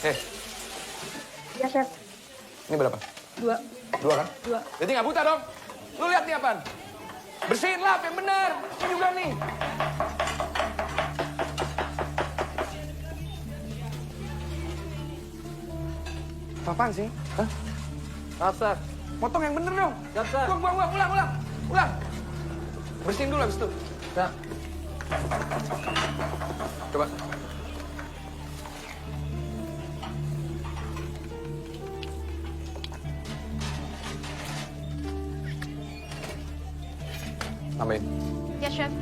Eh, Ya, Chef. ini berapa? 2. 2 kan? 2. Jadi nggak buta dong. Lu lihat nih apaan? Bersihin lap yang bener. Ini juga nih. Apaan sih? Hah? Maaf, Sir. Potong yang bener dong. Siap, Sir. Buang. Ulang. Bersihin dulu habis itu. Ya. Coba. Tambahin. Ya, Chef.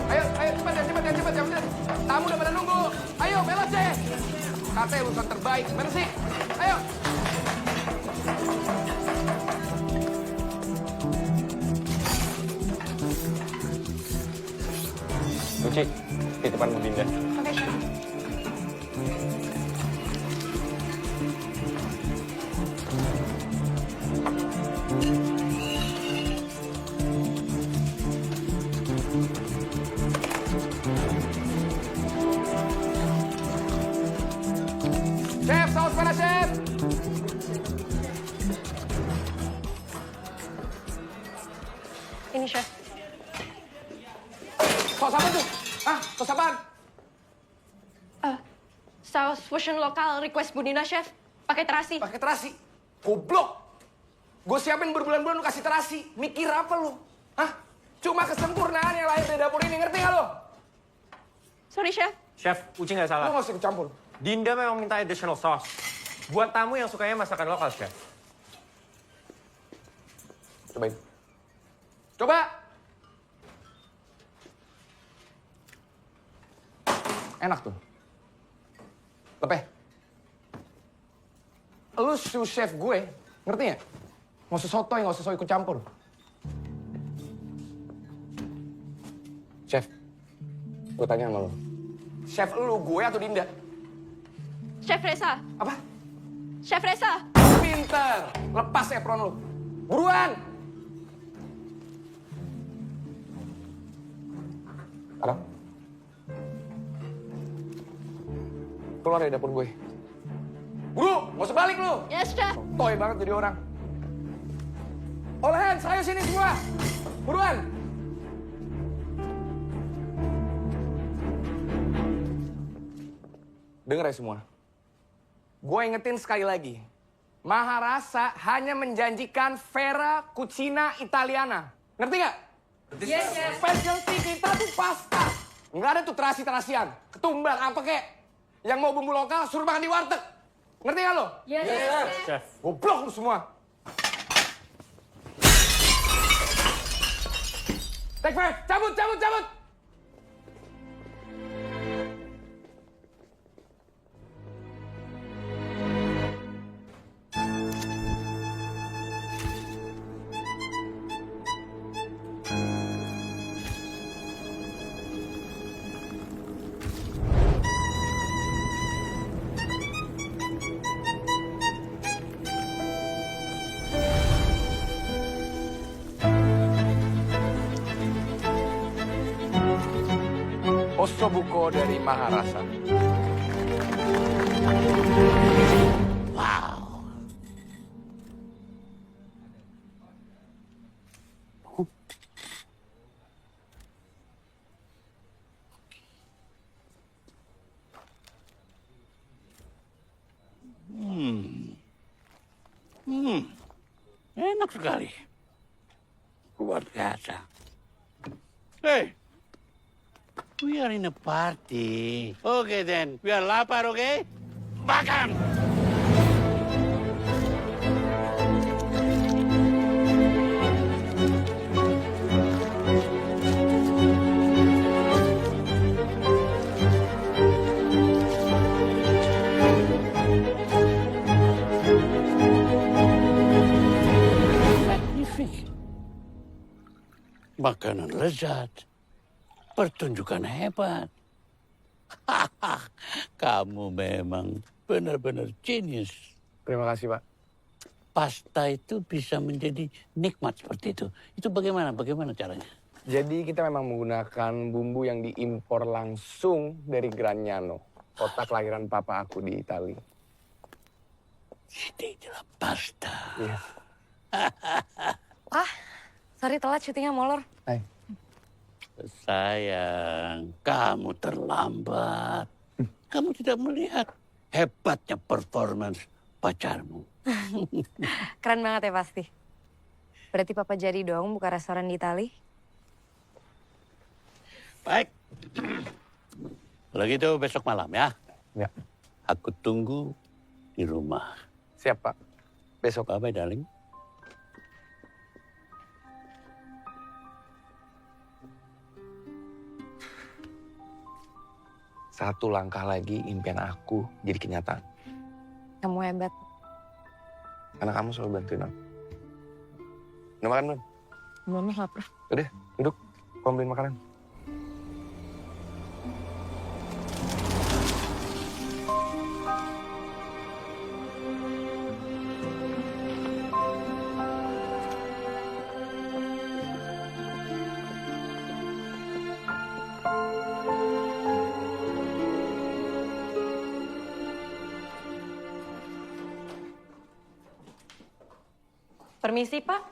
Ayo, cepet. Tamu udah pada nunggu. Ayo, belos deh. Katanya urusan terbaik. Bersih. Ayo. Uci, titipan Bu Dinda. Oke, Chef. Chef, saus mana, Chef? Ini, Chef. Saus apa tuh? Hah? Saus apaan? Saus fusion lokal request Budina, Chef. Pakai terasi. Pakai terasi. Goblok. Gue siapin berbulan-bulan lu kasih terasi. Mikir apa lu? Hah? Cuma kesempurnaan yang lahir dari dapur ini. Ngerti gak lo? Sorry, Chef. Chef, Uci nggak Lu salah. gak usah ikut campur. Dinda memang minta additional sauce. Buat tamu yang sukanya masakan lokal, Chef. Cobain. Coba. Enak tuh. Lepeh. Lu sous chef gue, ngerti nggak? Nggak usah sotoy, nggak usah ikut campur. Chef, gue tanya sama lu. Chef lu, gue atau Dinda? Chef Reza. Apa? Chef Reza. Pinter. Lepas apron lu. Buruan. Adam. Keluar dari dapur gue. Buru, nggak usah balik lu. Yes, Chef. Toy banget jadi orang. Olehan, saya sini semua. Buruan. Dengar ya semua. Gue ingetin sekali lagi. Maharasa hanya menjanjikan Vera Cucina Italiana. Ngerti nggak? Yes, Chef. Specialty kita tuh pasta. Nggak ada tuh terasi-terasian. Ketumbar apa kek. Yang mau bumbu lokal suruh makan di warteg. Ngerti nggak lo? Yes, Chef. Goblok lu semua. Take 5, cabut. Ossobuco dari Maharasa. Enak sekali. Luar biasa. Hey, we are in a party. Okay then, we are lapar, okay? Makan! Magnifique. Makanan lezat. Pertunjukan hebat. Kamu memang benar-benar genius. Terima kasih, Pak. Pasta itu bisa menjadi nikmat seperti itu. Itu bagaimana caranya? Jadi kita memang menggunakan bumbu yang diimpor langsung dari Gragnano. kota kelahiran papa aku di Italia. Ini adalah pasta. Iya. Pak, sorry telat syutingnya molor. Hai. Sayang, kamu terlambat. Kamu tidak melihat hebatnya performance pacarmu. Keren banget ya pasti. Berarti papa jadi dong buka restoran di Itali? Baik. Kalau gitu besok malam ya. Ya. Aku tunggu di rumah. Siap, Pak. Besok. Bye-bye, darling. Satu langkah lagi impian aku jadi kenyataan. Kamu hebat. Karena kamu selalu bantuin aku. Udah makan belum? Belum lapar. Udah, duduk. Kamu beliin makanan. Permisi, Pak.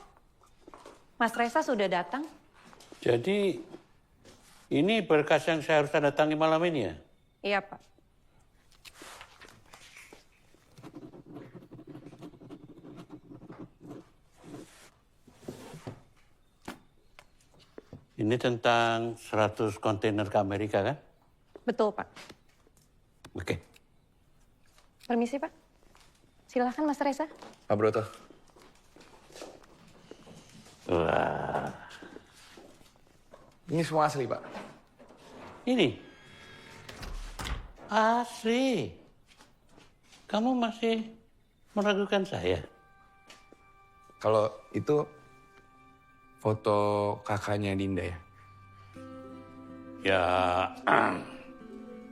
Mas Reza sudah datang. Jadi, ini berkas yang saya harus tanda tangan malam ini ya? Iya, Pak. Ini tentang 100 kontainer ke Amerika kan? Betul, Pak. Oke. Permisi, Pak. Silakan, Mas Reza. Pak Broto. Wah, Ini semua asli, Pak. ini asli. Kamu masih meragukan saya? Kalau itu foto kakaknya Dinda ya? Ya,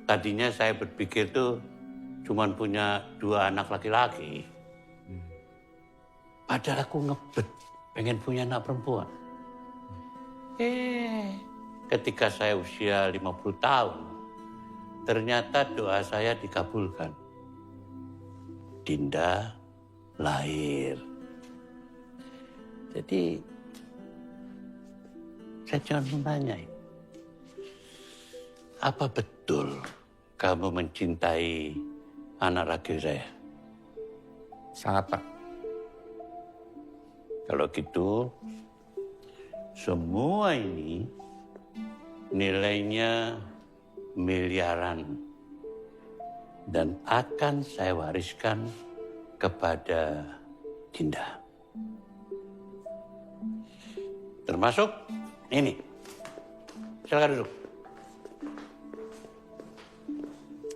tadinya saya berpikir tuh cuman punya 2 anak laki-laki. Padahal aku ngebet, pengen punya anak perempuan. Ketika saya usia 50 tahun, ternyata doa saya dikabulkan. Dinda lahir. Jadi, saya cuma menanya, apa betul kamu mencintai anak laki saya? Sangat, Pak. Kalau gitu, semua ini nilainya miliaran dan akan saya wariskan kepada Dinda. Termasuk ini. Silakan duduk.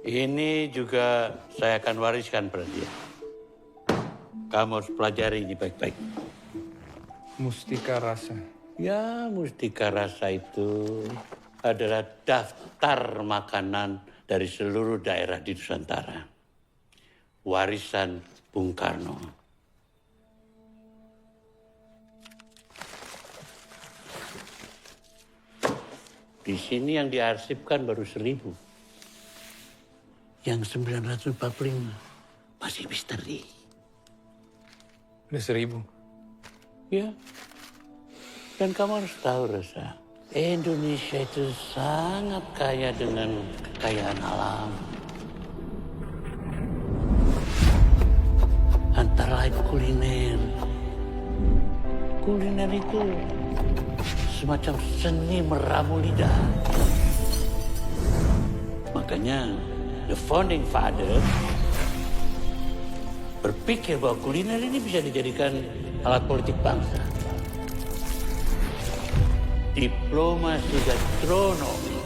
Ini juga saya akan wariskan pada dia. Kamu harus pelajari ini baik-baik. Mustika Rasa. Ya, Mustika Rasa itu adalah daftar makanan dari seluruh daerah di Nusantara. Warisan Bung Karno. Di sini yang diarsipkan baru 1000. Yang 945 masih misteri. Udah 1000. Ya. Dan kamu harus tahu, Reza. Indonesia itu sangat kaya dengan kekayaan alam. Antara lain kuliner. Kuliner itu semacam seni meramu lidah. Makanya the founding father berpikir bahwa kuliner ini bisa dijadikan alat politik bangsa. Diplomasi gastronomi.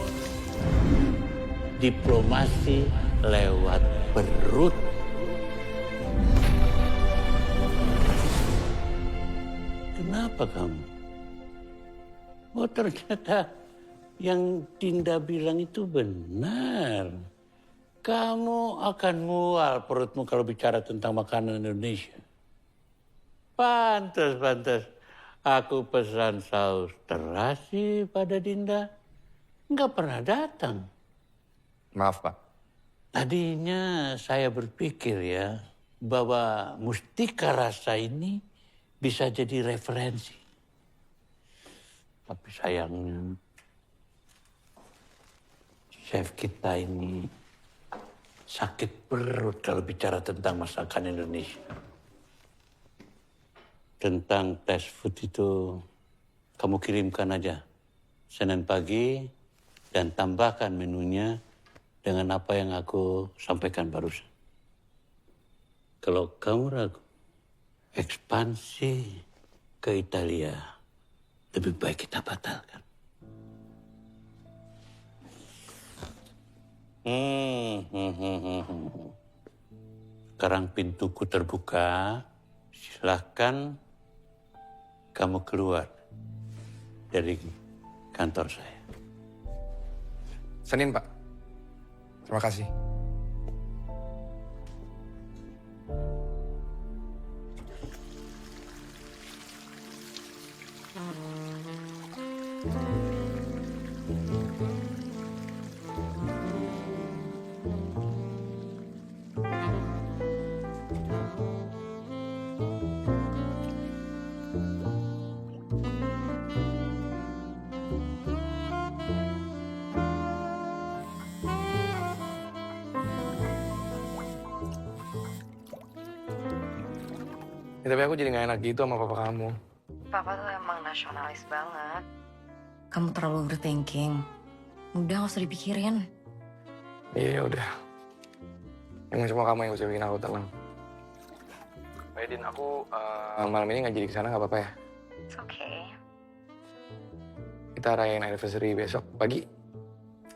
Diplomasi lewat perut. Kenapa kamu? Oh, ternyata yang Dinda bilang itu benar. Kamu akan mual perutmu kalau bicara tentang makanan Indonesia. Pantas. Aku pesan saus terasi pada Dinda. Nggak pernah datang. Maaf, Pak. Tadinya saya berpikir ya, bahwa Mustika Rasa ini bisa jadi referensi. Tapi sayangnya, chef kita ini sakit perut kalau bicara tentang masakan Indonesia. Tentang tes food itu, kamu kirimkan aja Senin pagi dan tambahkan menunya dengan apa yang aku sampaikan barusan. Kalau kamu ragu, ekspansi ke Italia lebih baik kita batalkan. Sekarang pintuku terbuka, silahkan kamu keluar dari kantor saya. Senin, Pak. Terima kasih. Ya, tapi aku jadi gak enak gitu sama papa kamu. Papa tuh emang nasionalis banget. Kamu terlalu overthinking. Udah, gak usah dipikirin. Iya, udah. Emang cuma kamu yang bisa bikin aku tenang. Baik, Din, aku malam ini nggak jadi kesana nggak apa-apa ya? It's okay. Kita rayain anniversary besok pagi.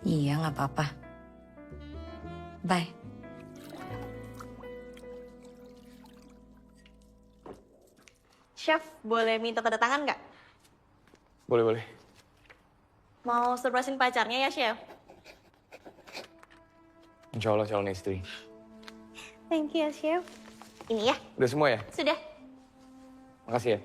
Iya, gak apa-apa. Bye. Chef, boleh minta tanda tangan nggak? Boleh. Mau surprisein pacarnya ya, Chef? Insya Allah calon istri. Thank you ya, Chef. Ini ya, Udah semua ya? sudah. Makasih ya.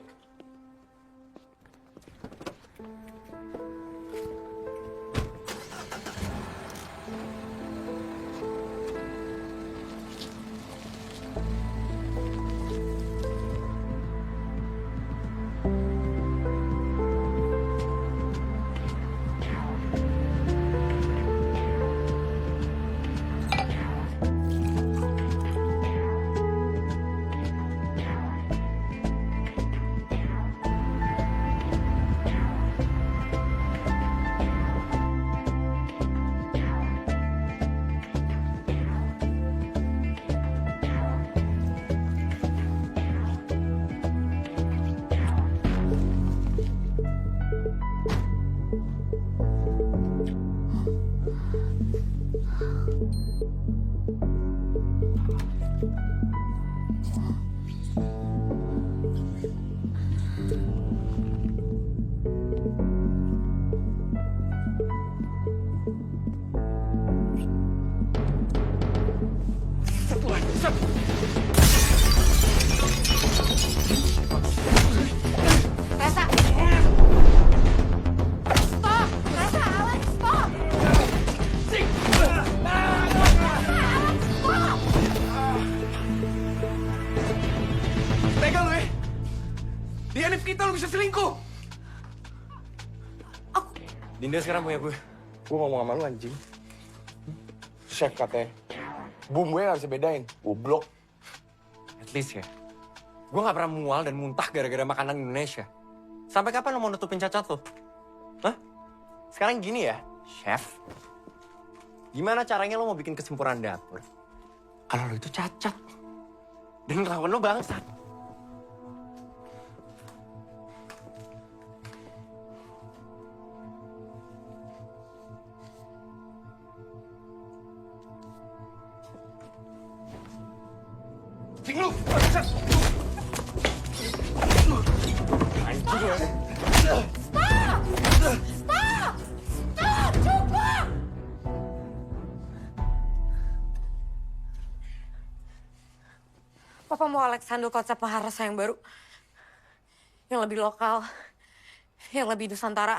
Rasa! Stop! Rasa, Alex, stop! Tega lu ya? Di Hanif kita lu bisa selingkuh. Dinda sekarang punya gue. Gue ngomong sama lu anjing. Chef katanya. Boom gue gak bisa bedain. Goblok. At least ya. Gue gak pernah mual dan muntah gara-gara makanan Indonesia. Sampai kapan lo mau nutupin cacat lo? Hah? Sekarang gini ya, chef. Gimana caranya lo mau bikin kesimpulan dapur? Kalau lo itu cacat. Dan lawan lo bangsat. Cing lu! Bangsat! Anjing ya. Cukup! Papa mau Alex handle konsep Maharasa yang baru. Yang lebih lokal. Yang lebih Nusantara.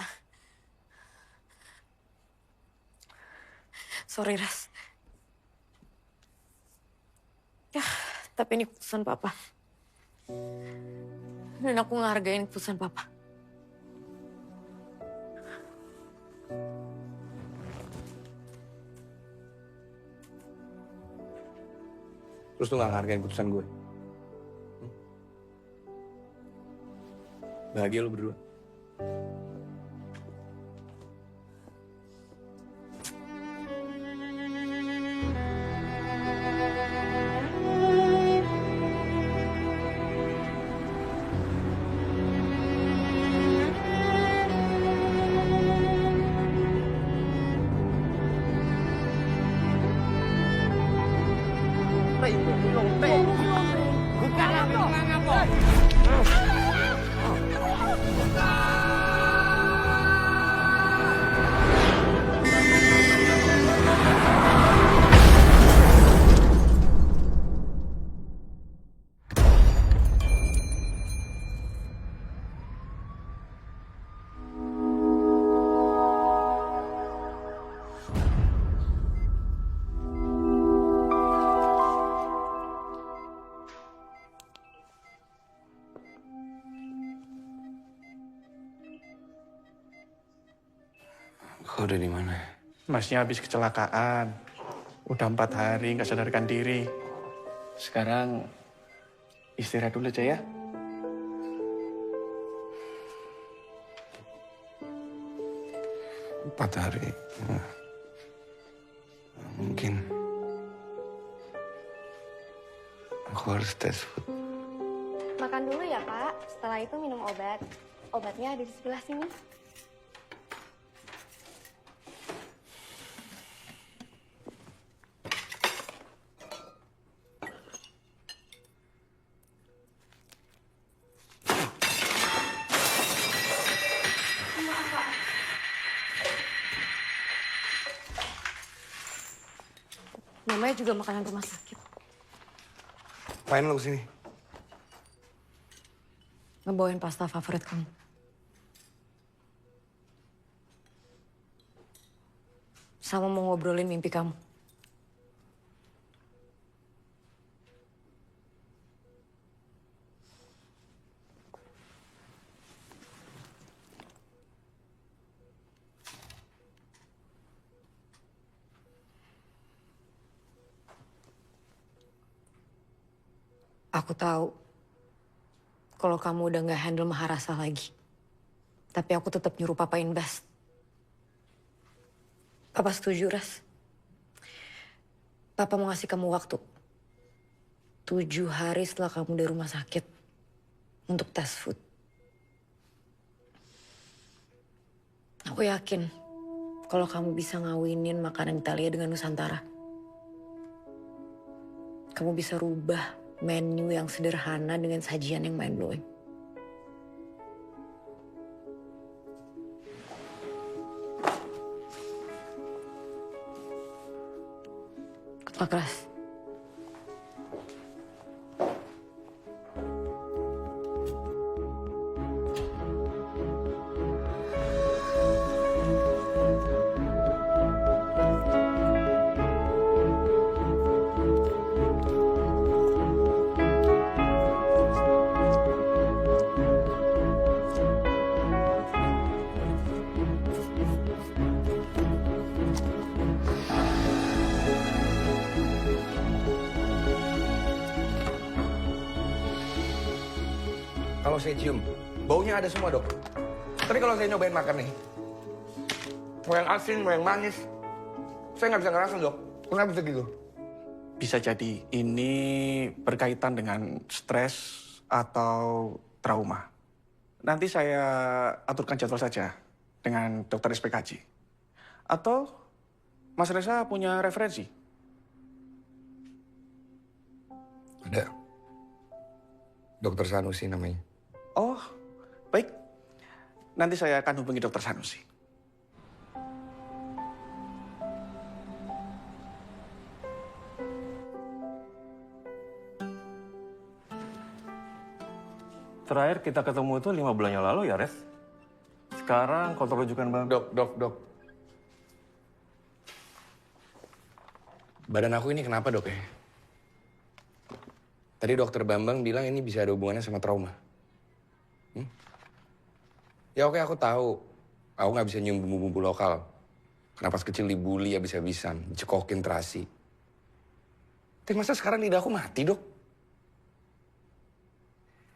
Sorry, Ras. Tapi ini keputusan papa. Dan aku ngehargain keputusan papa. Terus lu gak ngehargain keputusan gue? Bahagia lu berdua. Kau udah di mana? Masnya habis kecelakaan. Udah 4 hari nggak sadarkan diri. Sekarang istirahat dulu aja ya. Empat hari. Mungkin aku harus tes food. Makan dulu ya, Pak. Setelah itu minum obat. Obatnya ada di sebelah sini. Namanya juga makanan rumah sakit. Ngapain lo kesini? Ngebawain pasta favorit kamu. Sama mau ngobrolin mimpi kamu. Aku tahu kalau kamu udah gak handle Maharasa lagi. Tapi aku tetap nyuruh Papa invest. Papa setuju, Ras. Papa mau ngasih kamu waktu. 7 hari setelah kamu dari rumah sakit. Untuk tes food. Aku yakin kalau kamu bisa ngawinin makanan Italia dengan Nusantara. Kamu bisa rubah menu yang sederhana dengan sajian yang mind-blowing. Good luck, Ras. Kalau saya cium, baunya ada semua, Dok. Tapi kalau saya nyobain makan nih, mau yang asin, mau yang manis, saya nggak bisa ngerasa, Dok. Kenapa bisa gitu? Bisa jadi ini berkaitan dengan stres atau trauma. Nanti saya aturkan jadwal saja dengan dokter SPKJ. Atau Mas Reza punya referensi? Ada. Dokter Sanusi namanya. Oh, baik. Nanti saya akan hubungi dokter Sanusi. Terakhir kita ketemu itu 5 bulan yang lalu ya, Res? Sekarang kontrol rujukan Bang. Dok. Badan aku ini kenapa, Dok ya? Tadi dokter Bambang bilang ini bisa ada hubungannya sama trauma. Ya oke, aku tahu. Aku nggak bisa nyium bumbu-bumbu lokal. Kenapa pas kecil dibully habis-habisan, dicekokin terasi. Tapi masa sekarang lidah aku mati, Dok?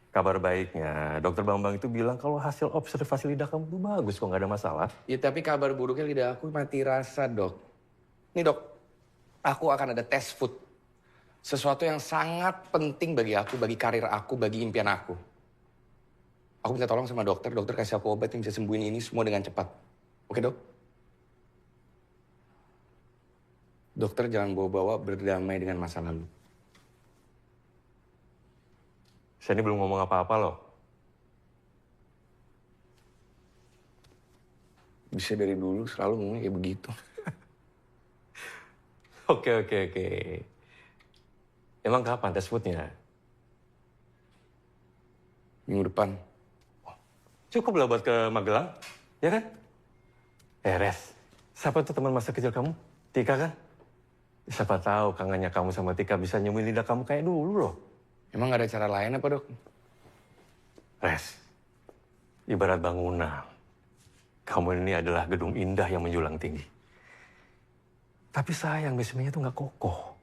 Kabar baiknya, dokter Bambang itu bilang kalau hasil observasi lidah kamu tuh bagus kok, nggak ada masalah. Ya tapi kabar buruknya lidah aku mati rasa, Dok. Nih, Dok. Aku akan ada tes food. Sesuatu yang sangat penting bagi aku, bagi karir aku, bagi impian aku. Aku minta tolong sama dokter kasih aku obat yang bisa sembuhin ini semua dengan cepat. Oke, Dok? Dokter jangan bawa-bawa berdamai dengan masa lalu. Saya ini belum ngomong apa-apa loh. Bisa dari dulu selalu ngomongnya kayak begitu. Oke. Emang kapan tes foodnya? Minggu depan. Cukup lah buat ke Magelang, ya kan? Res, siapa tuh teman masa kecil kamu? Tika kan? Siapa tahu kangennya kamu sama Tika bisa nyembuhin lidah kamu kayak dulu loh. Emang gak ada cara lain apa, Dok? Res, ibarat bangunan. Kamu ini adalah gedung indah yang menjulang tinggi. Tapi sayang, basementnya tuh nggak kokoh.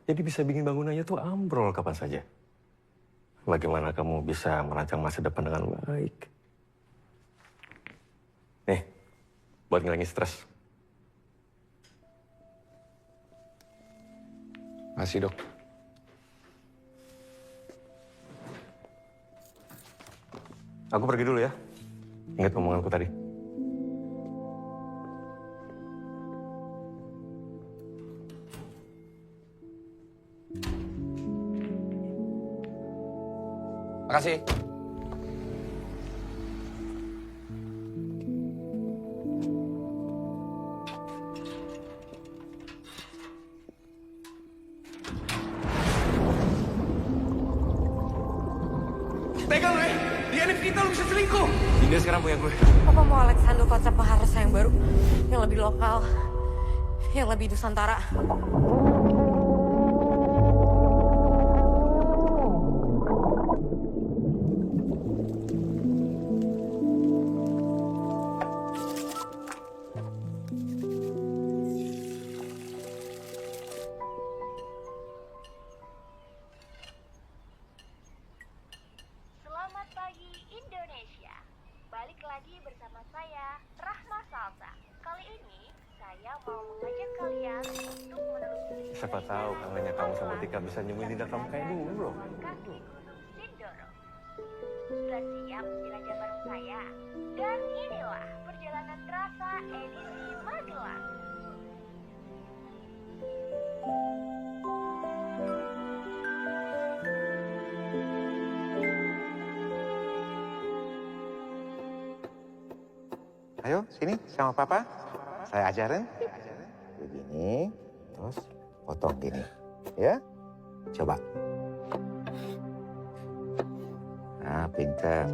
Jadi bisa bikin bangunannya tuh ambrol kapan saja. Bagaimana kamu bisa merancang masa depan dengan baik? Nih, buat ngilangin stres. Masih, Dok. Aku pergi dulu ya. Ingat omonganku tadi. Makasih. Pegang, Re. Di anak kita lu bisa selingkuh. Dinda sekarang punya gue. Papa mau Alex handle konsep Maharasa yang baru, yang lebih lokal, yang lebih Nusantara. Selamat pagi Indonesia. Balik lagi bersama saya Rahma Salsa. Kali ini saya mau mengajak kalian untuk menelusuri Siapa tahu kangennya kamu sama Tika bisa nyembuhin lidah kamu kayak dulu loh. kaki Gunung Sindoro. Sudah siap jelajah bareng saya? Dan inilah perjalanan terasa edisi Magelang. Ayo, sini sama papa. Saya ajarin. Begini, terus potong gini. Ya, coba. Nah, pinter.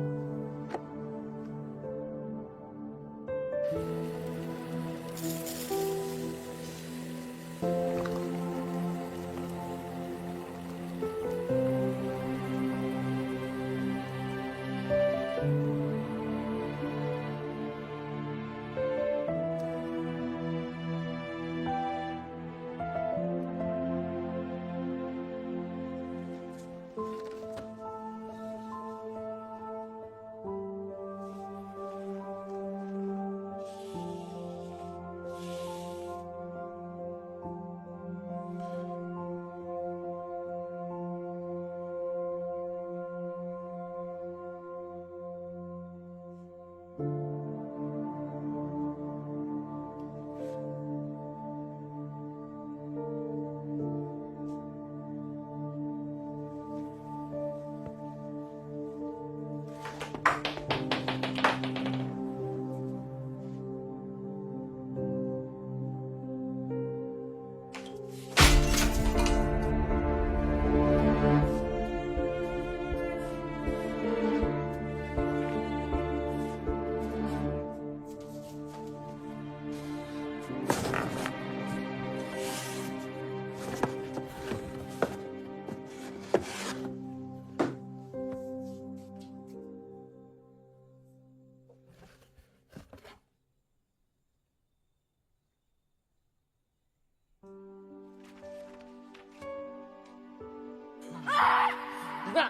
buka.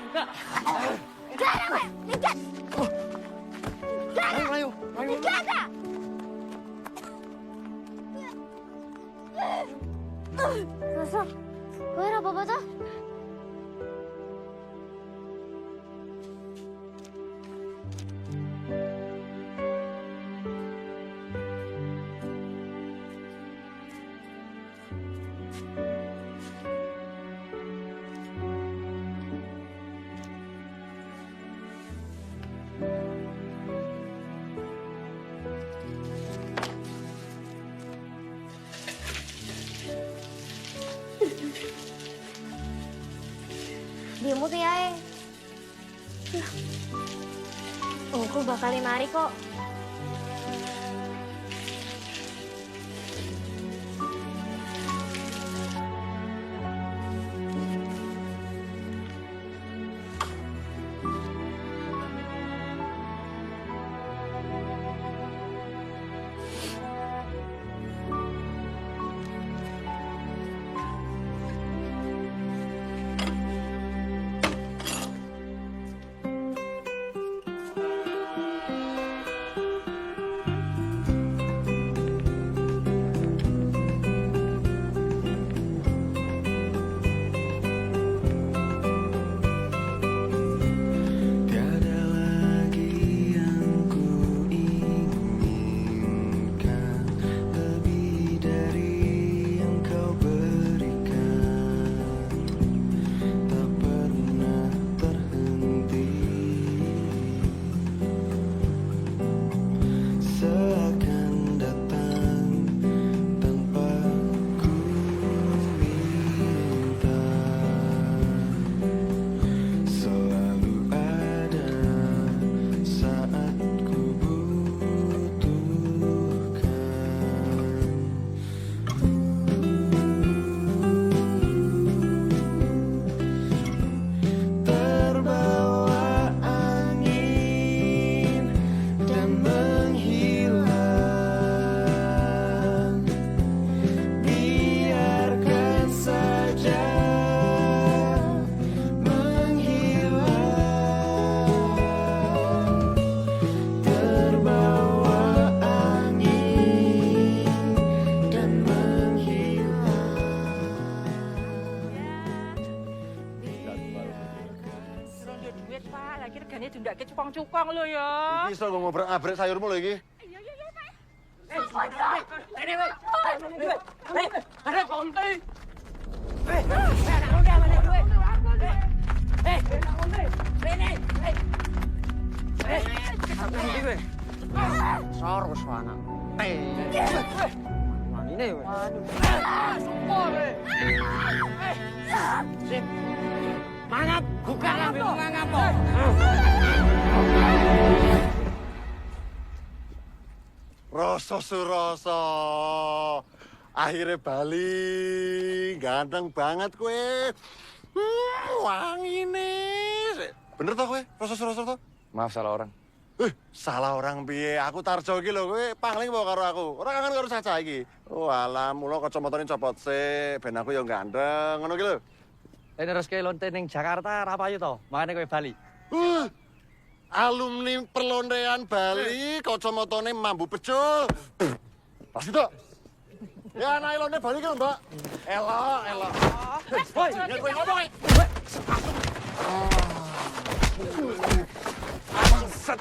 Buka. Jangan, gue. Lihat. Jangan. Ayo. Jaga. Rasa, gue apa-apa tuh? Diemut ya, aku bakal mari kok. Cupang lo ya. Iki iso ngobrol-abrek sayurmu lho iki. Iya, Pak. Ada konti. Anak muda mana duit? Anak konti. Ini. Apa ini gue? Sorus anak. Ini gue. Waduh. Sempor. Sip. Mangap, buka lampu mangap. Rasa surasa. Akhirnya bali. Ganteng banget kue. Wangi nih. Bener toh kue? Rasa surasa toh? Maaf, salah orang. Salah orang piye? Aku Tarjo iki lho kowe pangling bawa karo aku. Ora kangen karo Caca iki. Oh alah, mula kacamatane copot sik ben aku ya ganteng ngono iki lho. Terus ke lonte ning Jakarta ra payu to? Makane kowe bali. Alumni perlontean Bali, kacamatane mambu pecul. Pasti tok. Ya anak lonte Bali kan, Mbak. Elok. Woi, ya kowe ngomong. Set.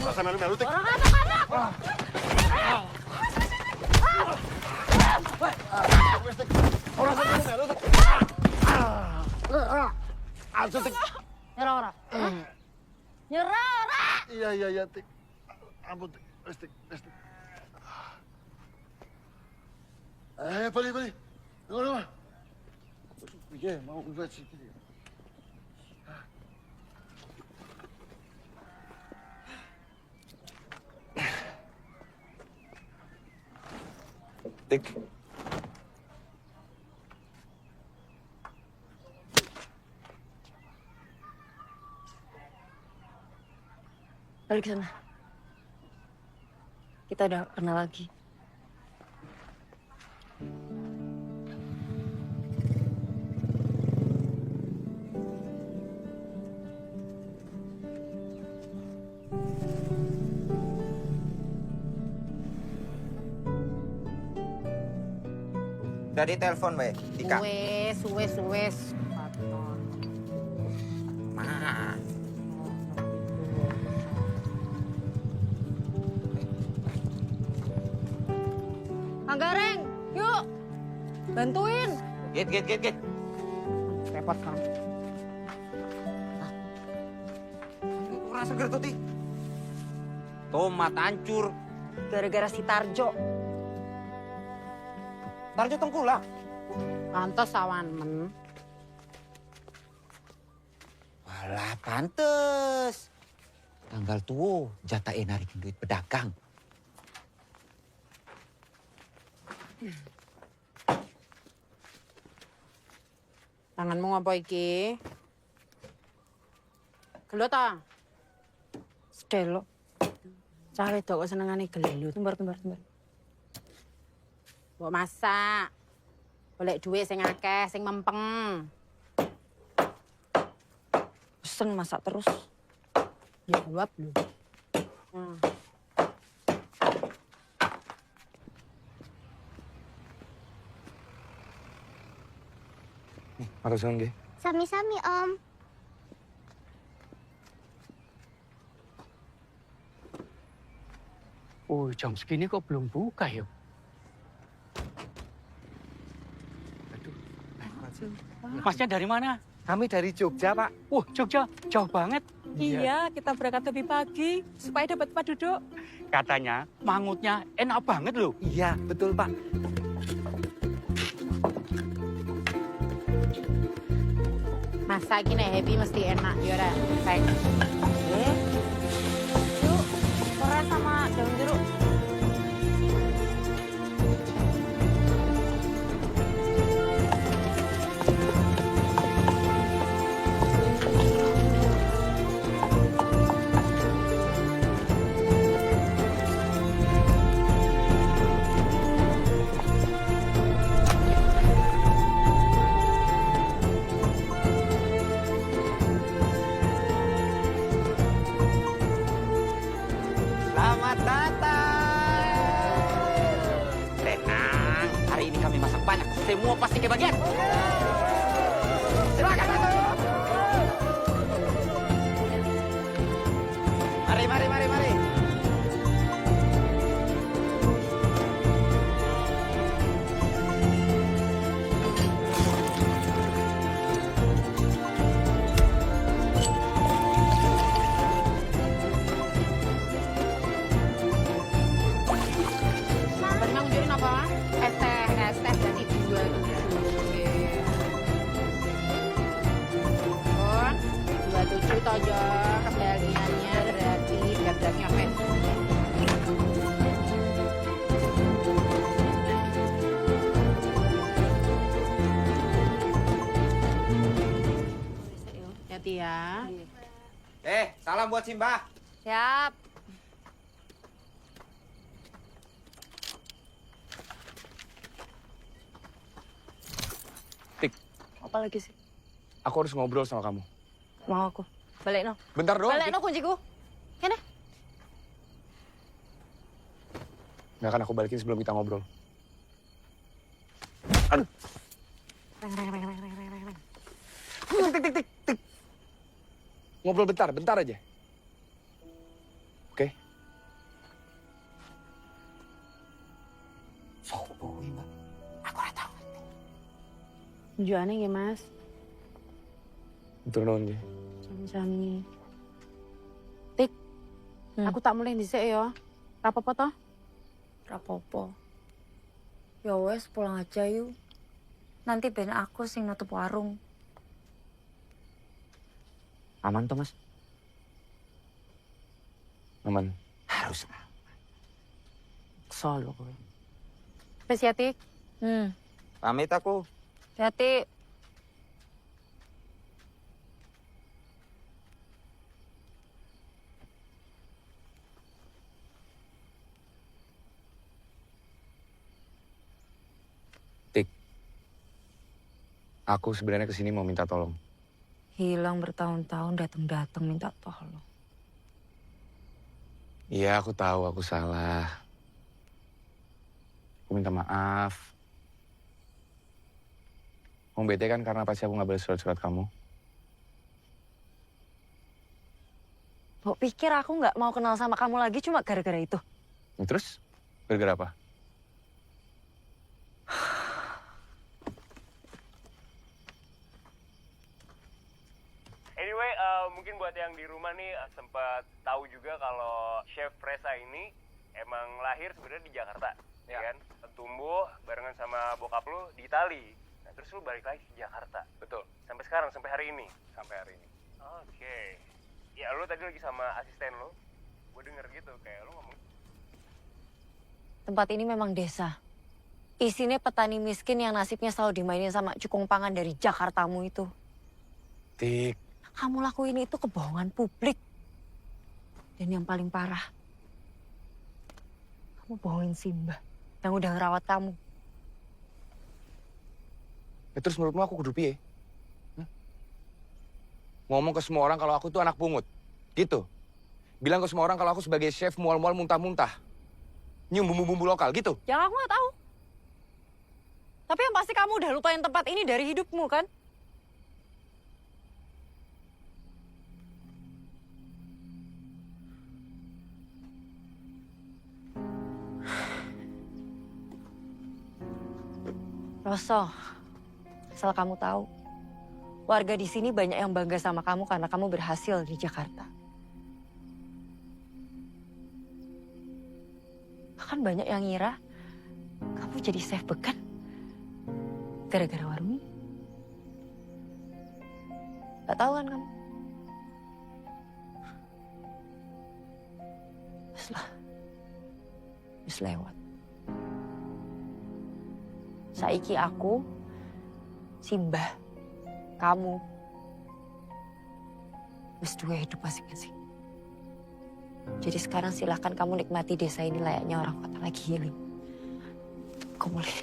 Rasa melu-melu tik. Orang melu-melu tik. Aduh tik. Nyerah ora? Nyerah ora? Iya tik. Ampun tik. Wis tik. Bali. Ngono. Iya, mau buat situ. Tik. Balik sana. Kita udah kenal lagi. Udah ditelepon, Mbak Tika. Wes. Ma. Anggareng, yuk. Bantuin. Git. Repot kan. Kurang seger tuh, Ti. Tomat hancur. Gara-gara si Tarjo. Tarjo tengkulak. Pantes awan men. Walah, pantes. Tanggal tua, jatah narikin duit pedagang. Tanganmu ngapa iki? Gelo ta? Sedelo. Cah wedok kok senengane gelo. Tumbar. Mbok masak. Golek duit sing akeh, sing mempeng. Pesen masak terus. Jawab lho. Makasih nggih. Sami-sami, Om. Oh, jam segini kok belum buka ya? Masnya dari mana? Kami dari Jogja, Pak. Wah, Jogja jauh banget. Iya, kita berangkat lebih pagi supaya dapat tempat duduk. Katanya mangutnya enak banget loh. Iya, betul, Pak. Masak gini happy mesti enak, yaudah. Baik. Yuk, koran sama daun jeruk. Selamat datang. Tenang, hari ini kami masak banyak. Semua pasti kebagian. Silakan masuk. Mari. Pernah ngunjurin apa? Es teh berarti 2 Oke. Kon, 27 tojo kembaliannya berarti beratnya apa? Hati ya. Salam buat Simbah. Siap. Tik, Apa lagi sih? aku harus ngobrol sama kamu. Mau aku. Balik no. Bentar doang. Balik no kunciku. Kene. Nggak akan aku balikin sebelum kita ngobrol. Tik. Ngobrol bentar aja. Oke? Sopo, Mbak. Aku ora tahu. Tujuannya ya mas, Betul dong, Ji. sami-sami. Tik, aku tak mulai dhisik ya. Apa-apa toh? Rapopo. Ya wes pulang aja yuk. Nanti ben aku sing nutup warung. Aman toh, Mas? Aman. Harus. Kesel loh gue. Wes ya Tik. Pamit aku. Hati. Tik. Aku sebenarnya kesini mau minta tolong. Hilang bertahun-tahun datang-datang minta tolong. Iya, aku tahu aku salah. Aku minta maaf. Kamu bete kan karena pasti aku nggak balas surat-surat kamu? Mbok pikir aku nggak mau kenal sama kamu lagi cuma gara-gara itu? Terus? Gara-gara apa? Anyway, mungkin buat yang di rumah nih sempat tahu juga kalau Chef Reza ini emang lahir sebenarnya di Jakarta, ya kan? Tumbuh barengan sama bokap lu di Itali. Nah, terus lu balik lagi ke Jakarta. Betul. Sampai sekarang, sampai hari ini. Sampai hari ini. Oke. Ya, lu tadi lagi sama asisten lu. Gue denger gitu, kayak lu ngomong. Tempat ini memang desa. Isinya petani miskin yang nasibnya selalu dimainin sama cukung pangan dari Jakartamu itu. Tik. Kamu lakuin itu kebohongan publik. Dan yang paling parah, kamu bohongin Simba yang udah ngerawat kamu. Ya, terus menurutmu aku kudu piye? Ngomong ke semua orang kalau aku tuh anak pungut. Gitu. Bilang ke semua orang kalau aku sebagai chef mual-mual muntah-muntah. Nyium bumbu-bumbu lokal, gitu. Yang aku nggak tahu. Tapi yang pasti kamu udah lupain tempat ini dari hidupmu, kan? Roso, asal kamu tahu, warga di sini banyak yang bangga sama kamu karena kamu berhasil di Jakarta. Bahkan banyak yang ngira kamu jadi chef bekan gara-gara warung ini. Gak tahu kan kamu? Wis lewat. Saiki aku, Simbah, kamu, wis dua hidup masing-masing. Jadi sekarang silahkan kamu nikmati desa ini layaknya orang kota lagi healing. Kau boleh.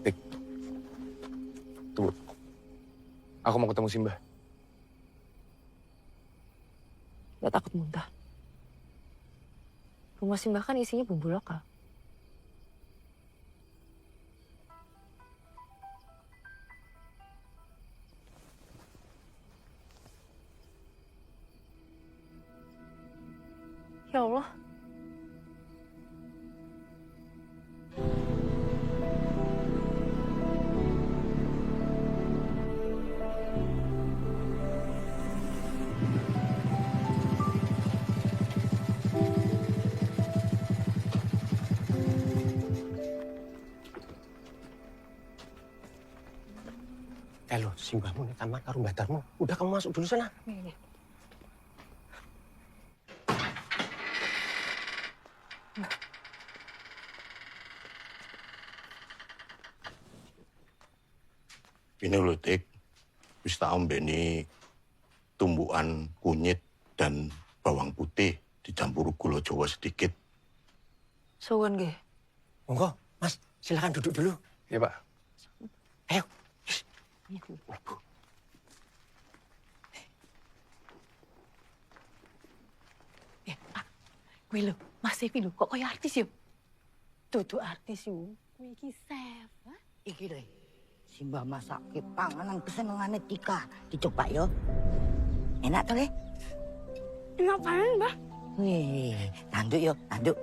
Tik. Tunggu. Aku mau ketemu Simba. Gak takut muntah. Rumah Simbah kan isinya bumbu lokal. Ya Allah. Kalau Simbahmu nih kamar karo badarmu, udah kamu masuk dulu sana. Ini loh, Tik. Wis tak ombeni tumbukan kunyit dan bawang putih dicampur gula Jawa sedikit. Sowan nggih. Monggo, Mas, silakan duduk dulu. Iya, Pak. Ayo. Kuwi lho, Mas Evi lho, kok kaya artis yo? Dudu artis yo. Kuwi iki chef. Iki lho. Simbah masake panganan kesenengane Tika. Dicoba yo. Enak to, Le? Enak banget, Mbak. Wih, tanduk yo, tanduk.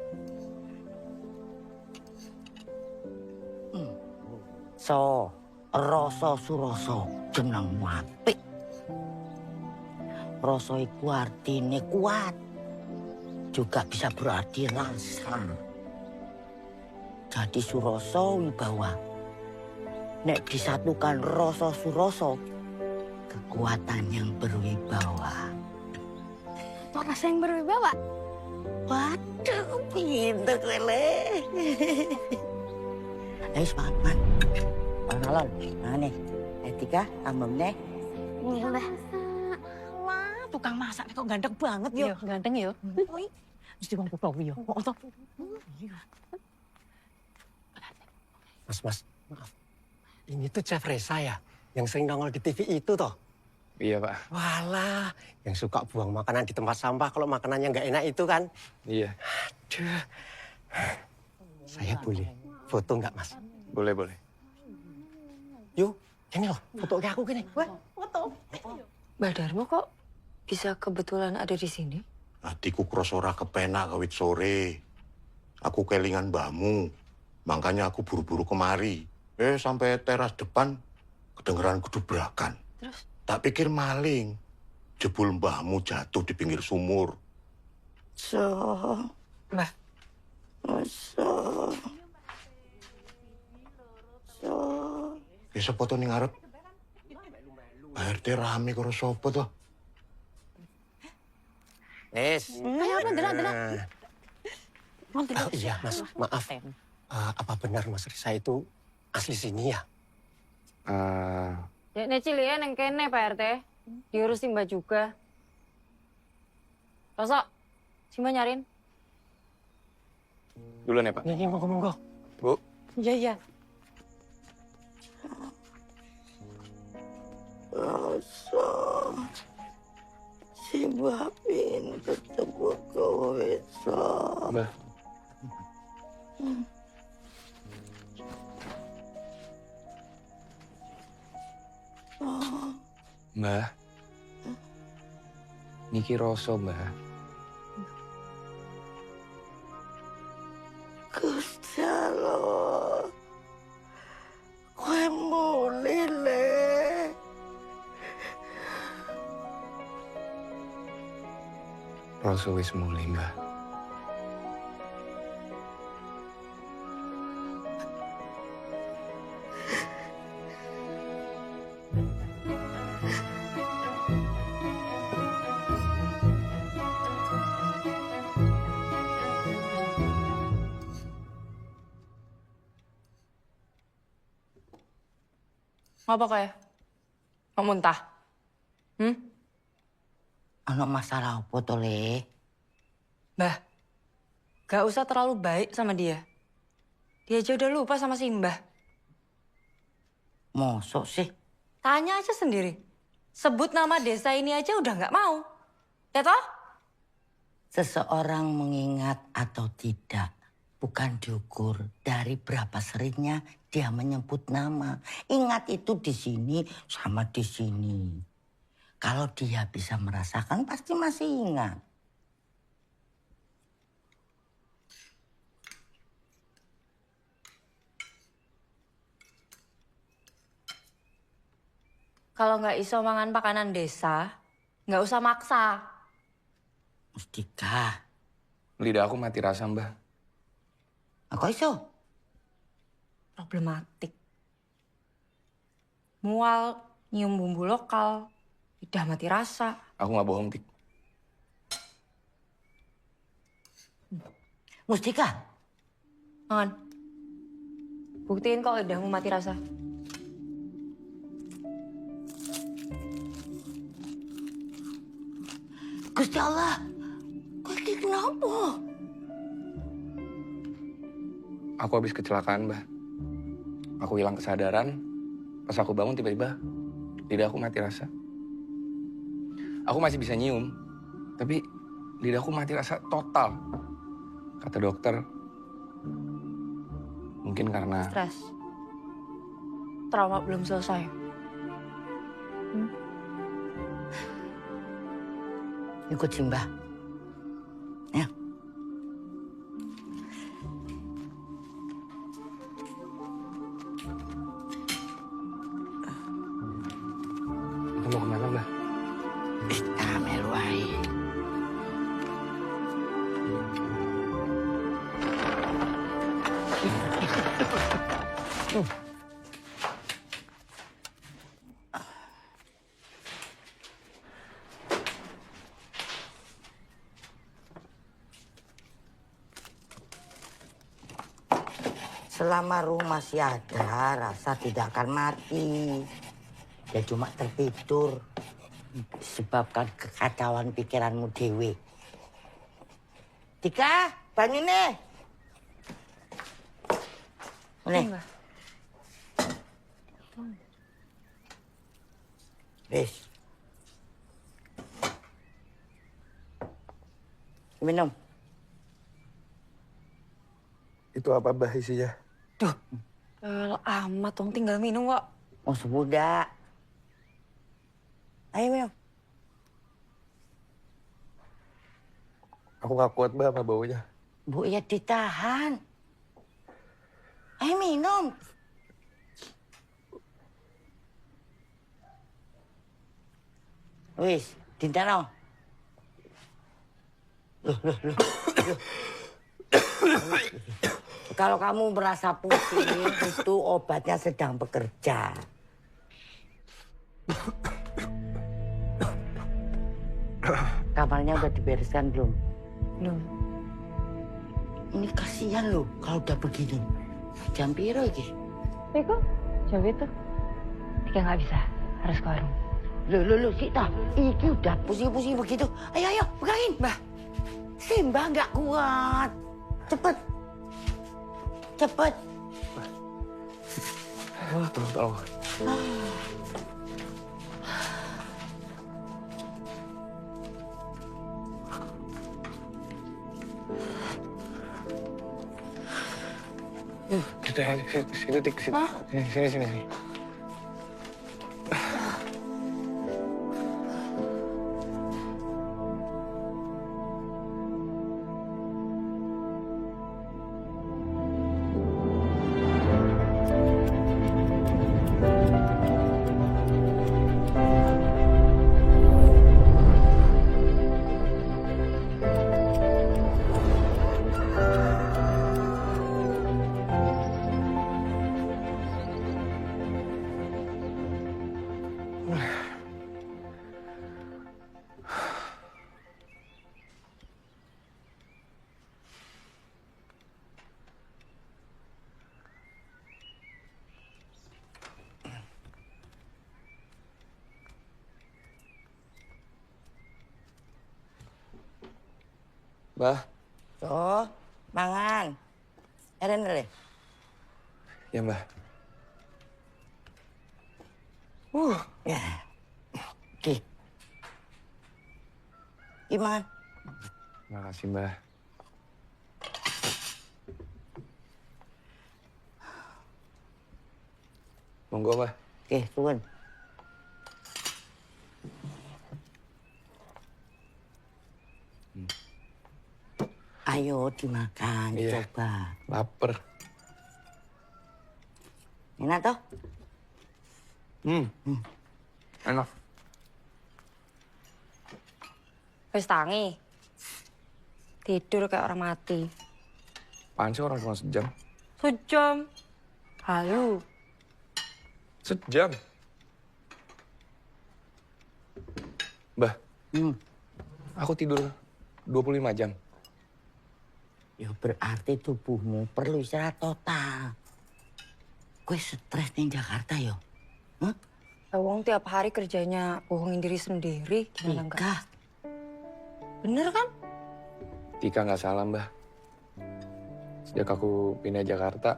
So, rasa surasa jenengmu apik. Rasa iku artine kuat. Juga bisa berarti rasa. Jadi surasa wibawa. Nek disatukan rasa surasa, kekuatan yang berwibawa. Kok rasa yang berwibawa? Waduh, pinter kowe, Le. Ayo semangat, Man. Pangalan, nah nih. Etika, tambah nih. Iya, Mbak. Wah, tukang masak kok ganteng banget yo. Yo, ganteng yo. Mesti wong Betawi yo. Kok to? Mas, maaf. Ini tuh Chef Reza ya, yang sering nongol di TV itu toh. Iya, Pak. Walah, yang suka buang makanan di tempat sampah kalau makanannya nggak enak itu kan. Iya. Aduh. Saya boleh foto nggak, Mas? Boleh. Yuk, Ini loh, foto kayak aku gini. Wah, Mbak Darmo kok bisa kebetulan ada di sini? Hatiku krasa ora kepenak kawit sore. Aku kelingan mbahmu. Makanya aku buru-buru kemari. Sampai teras depan kedengeran gedubrakan. Terus? Tak pikir maling. Jebul mbahmu jatuh di pinggir sumur. Mbak. Sapa to ning ngarep? RT rame karo sapa to? Wes. Ayo, delok. Oh, iya, Mas. Maaf. Apa benar Mas Risa itu asli sini ya? Ya, ini cilik neng kene Pak RT. Diurus Mbak juga. Rosok, Simba nyariin. Duluan ya, Pak. Ini monggo. Bu. Iya. Rasa si Babin ketemu kowe, Mbah. Mbah. Niki Roso, Mbah. Gusti Allah. Kowe mulih le. Roso wis mulih, Mbah. Ngapa kayak? Mau muntah? Ana masalah apa to, Le? Mbah, gak usah terlalu baik sama dia. Dia aja udah lupa sama si Mbah. Mosok sih? Tanya aja sendiri. Sebut nama desa ini aja udah gak mau. Ya toh? Seseorang mengingat atau tidak bukan diukur dari berapa seringnya dia menyebut nama. Ingat itu di sini sama di sini. Kalau dia bisa merasakan pasti masih ingat. Kalau nggak iso mangan makanan desa, nggak usah maksa. Mustika. Lidah aku mati rasa, Mbah. Aku iso. Problematik. Mual, nyium bumbu lokal, lidah mati rasa. Aku nggak bohong, Tik. Mustika. Mangan. Buktiin kalau lidahmu mati rasa. Gusti Allah, kok ini kenapa? Aku habis kecelakaan, Mbah. Aku hilang kesadaran. Pas aku bangun tiba-tiba lidah aku mati rasa. Aku masih bisa nyium, tapi lidahku mati rasa total. Kata dokter, mungkin karena Stres. Trauma belum selesai. Ikut Simba. Ya. Kita mau kemana, Mbah? Kita melu ae. Selama rumah masih ada, rasa tidak akan mati. Dia cuma tertidur. Disebabkan kekacauan pikiranmu dewe. Tika, banyu nih. Nih. Wis. Minum. Itu apa, Mbah, isinya? Amat dong, tinggal minum kok. Masih muda. Ayo minum. Aku gak kuat, Mbak, sama baunya. Bu, ya ditahan. Ayo minum. Wis, dintano. Loh. Kalau kamu merasa pusing, itu obatnya sedang bekerja. Kamarnya udah dibereskan belum? Belum. Ini kasihan loh kalau udah begini. Jam piro iki? Iko, coba itu. Tika nggak bisa, harus ke warung. Loh, Sita. Iki udah pusing-pusing begitu. Ayo, pegangin. Mbah. Si Mbah nggak kuat. Cepet. Tolong. Sini, Tik. Sini. Mbah. Tuh, mangan. Eren deh. Ya, Mbah. Ya. Oke. Gimana? Makasih, Mbah. Monggo, Mbah. Oke, turun. Ayo dimakan, Iya. coba. Laper. Enak toh? Enak. Wis tangi. Tidur kayak orang mati. Apaan sih orang cuma sejam? Sejam. Halu. Sejam? Mbah. Aku tidur 25 jam. Ya berarti tubuhmu perlu istirahat total. Gue stres di Jakarta yo. Wong tiap hari kerjanya bohongin diri sendiri. Gimana enggak? Bener kan? Tika nggak salah, Mbah. Sejak aku pindah Jakarta,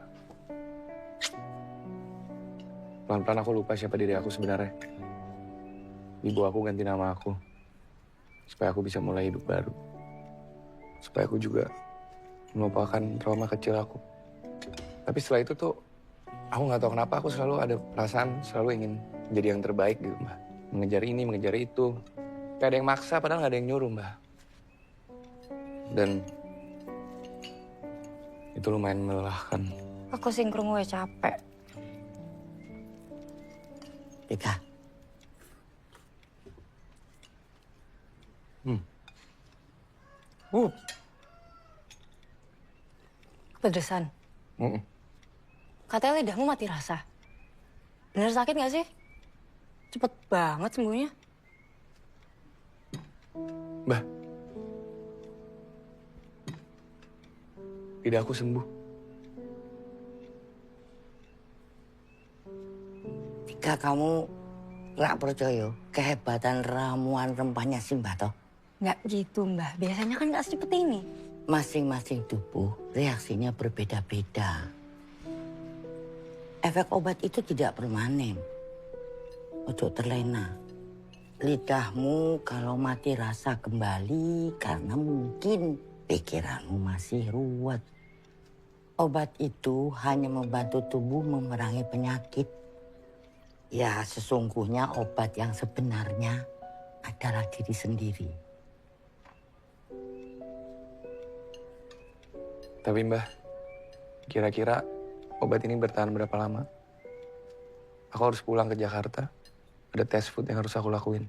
pelan-pelan aku lupa siapa diri aku sebenarnya. Ibu aku ganti nama aku, supaya aku bisa mulai hidup baru. Supaya aku juga melupakan trauma kecil aku. Tapi setelah itu tuh, aku nggak tahu kenapa aku selalu ada perasaan, selalu ingin menjadi yang terbaik gitu, Mbah. Mengejar ini, mengejar itu. Kayak ada yang maksa, padahal nggak ada yang nyuruh, Mbah. Dan itu lumayan melelahkan. Aku sing krungu wae capek. Tika. Pedesan. Katanya lidahmu mati rasa. Bener sakit gak sih? Cepet banget sembuhnya. Mbah. Lidahku sembuh. Tika, kamu gak percaya kehebatan ramuan rempahnya Simbah toh? Nggak gitu, Mbah. Biasanya kan nggak secepat ini. Masing-masing tubuh reaksinya berbeda-beda. Efek obat itu tidak permanen. Ojo terlena. Lidahmu kalau mati rasa kembali karena mungkin pikiranmu masih ruwet. Obat itu hanya membantu tubuh memerangi penyakit. Ya, sesungguhnya obat yang sebenarnya adalah diri sendiri. Tapi Mbah, kira-kira obat ini bertahan berapa lama? Aku harus pulang ke Jakarta. Ada tes food yang harus aku lakuin.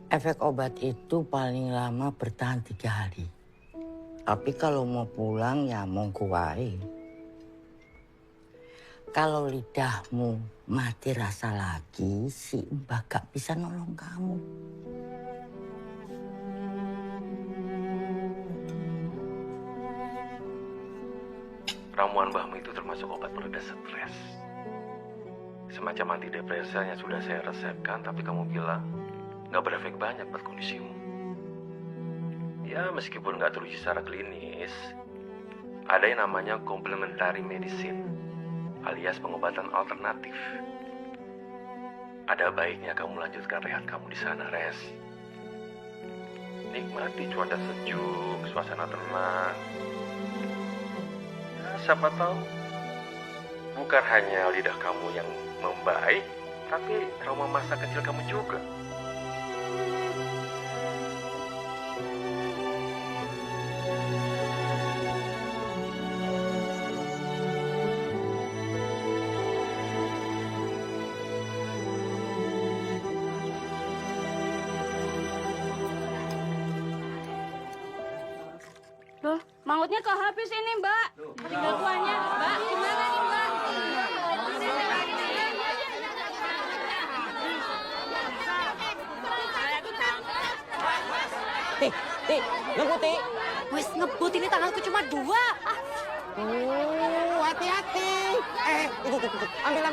Efek obat itu paling lama bertahan 3 hari. Tapi kalau mau pulang ya monggo wae. Kalau lidahmu mati rasa lagi, si Mbah gak bisa nolong kamu. Ramuan Mbahmu itu termasuk obat pereda stres. Semacam antidepresan yang sudah saya resepkan, tapi kamu bilang nggak berefek banyak buat kondisimu. Ya, meskipun nggak teruji secara klinis, ada yang namanya complementary medicine, alias pengobatan alternatif. Ada baiknya kamu lanjutkan rehat kamu di sana, Res. Nikmati cuaca sejuk, suasana tenang. Ya, siapa tahu bukan hanya lidah kamu yang membaik, tapi trauma masa kecil kamu juga. Loh, mangutnya kok habis ini, Mbak? Tinggal tuanya. Mbak, gimana nih, Mbak? Ngebut, Wes ngebut, ini tanggalku cuma 2. hati-hati. Itu. Ambil.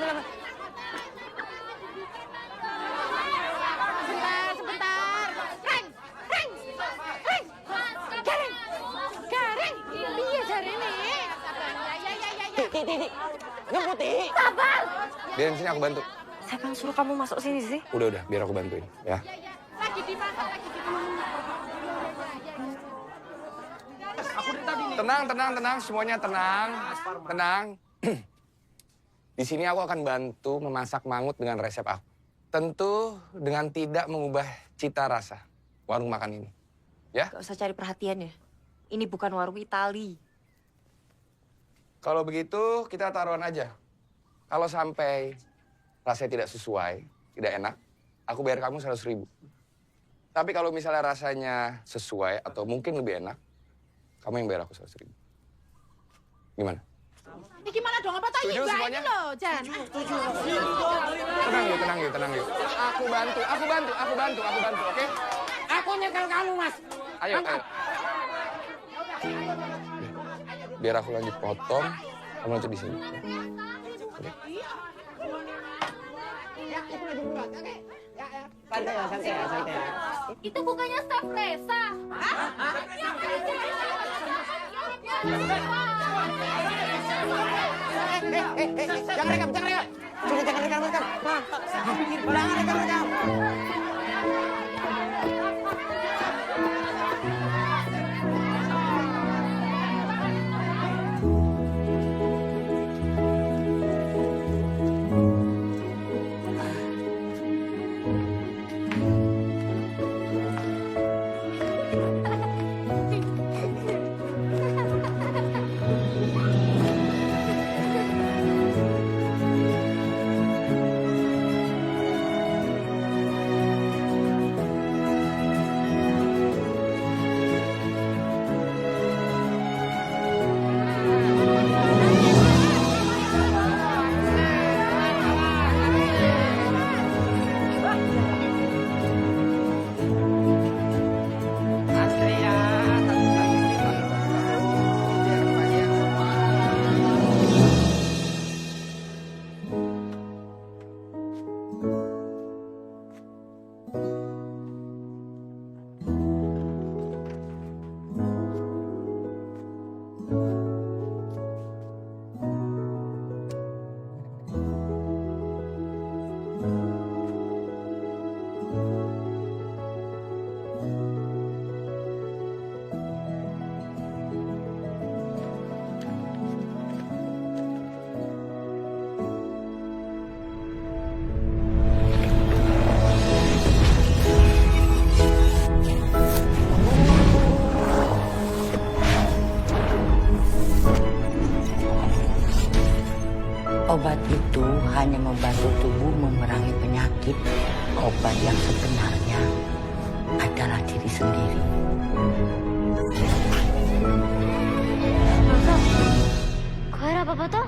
Sebentar. Reng. Garing. Iya, jarene. Ti. Ngebut, Ti. Sabar. Biarin sini aku bantu. Siapa yang suruh kamu masuk sini sih? Udah, biar aku bantuin ya. Lagi dimasak. Tenang, semuanya tenang. Di sini aku akan bantu memasak mangut dengan resep aku. Tentu dengan tidak mengubah cita rasa warung makan ini. Ya? Gak usah cari perhatian ya. Ini bukan warung Itali. Kalau begitu kita taruhan aja. Kalau sampai rasanya tidak sesuai, tidak enak, aku bayar kamu 100.000. Tapi kalau misalnya rasanya sesuai atau mungkin lebih enak, kamu yang bayar aku 100.000. Gimana? Ini gimana dong? Apa tadi Setuju Mbak semuanya? ini loh, Jan? Setuju. Tenang yuk. Aku bantu, oke? Aku nyekel kamu, Mas. Ayo. Biar aku lanjut potong, kamu lanjut di sini. Oke? Santai ya. Itu bukannya Chef Tessa. Jangan rekam. Sudah jangan rekam. Jangan rekam. obat yang sebenarnya adalah diri sendiri. Kau ada apa-apa toh?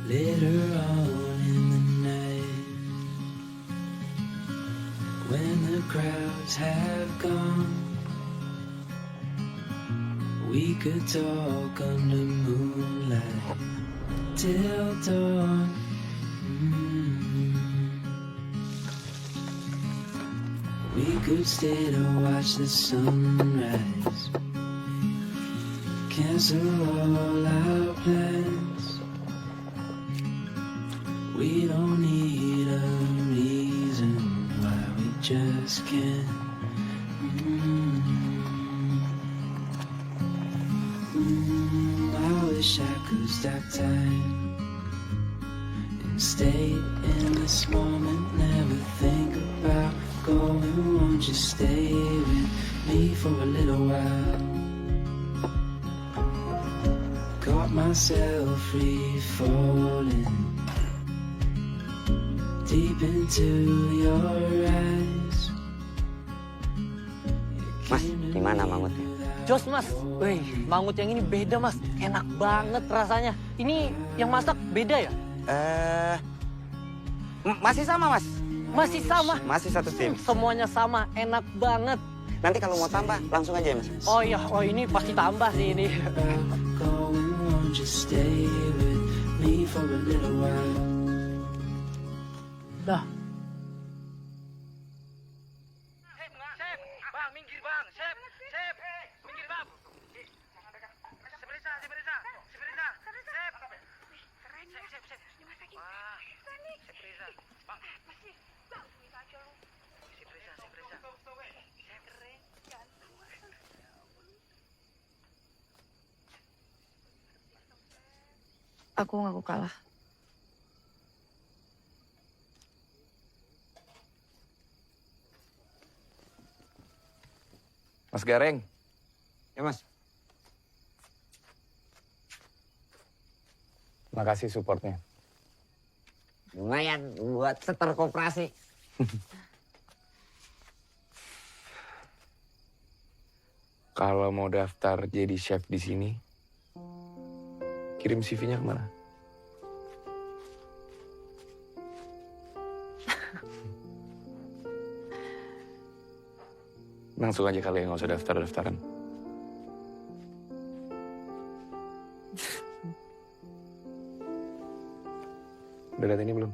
Later on in the night, when the crowds have gone, we could talk under moonlight till dawn. We could stay to watch the sunrise, cancel all our plans. We don't need a reason why we just can't. I wish I could stop time and stay in this moment, never think about going. Won't you stay with me for a little while? Caught myself free falling deep into your eyes. Mas, gimana mangutnya? Jos mas, wih, mangut yang ini beda mas, enak banget rasanya. Ini yang masak beda ya? Masih sama mas. Masih sama? Masih satu tim. Semuanya sama, enak banget. Nanti kalau mau tambah, langsung aja ya mas. Oh iya, oh ini pasti tambah sih ini. Dah. Bang, minggir bang. Sep, sep. Minggir bang. Seperisa. Sep. Sep. Wah, seperisa. Bang. Masih. Bang, bisa aja lu. Seperisa. Keren. Aku ngaku kalah. Mas Gareng. Ya mas. Makasih supportnya. Lumayan buat setor koperasi. Kalau mau daftar jadi chef di sini, kirim CV-nya kemana? Langsung aja kali ya, nggak usah daftar-daftaran. Udah lihat ini belum?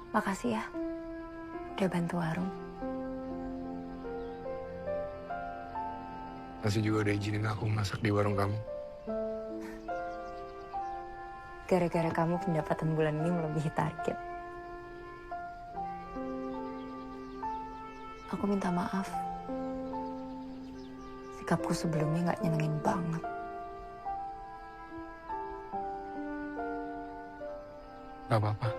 Makasih ya, udah bantu warung. Masih juga udah izinin aku masak di warung kamu. Gara-gara kamu pendapatan bulan ini melebihi target. Aku minta maaf. Sikapku sebelumnya gak nyenengin banget. Gak apa-apa.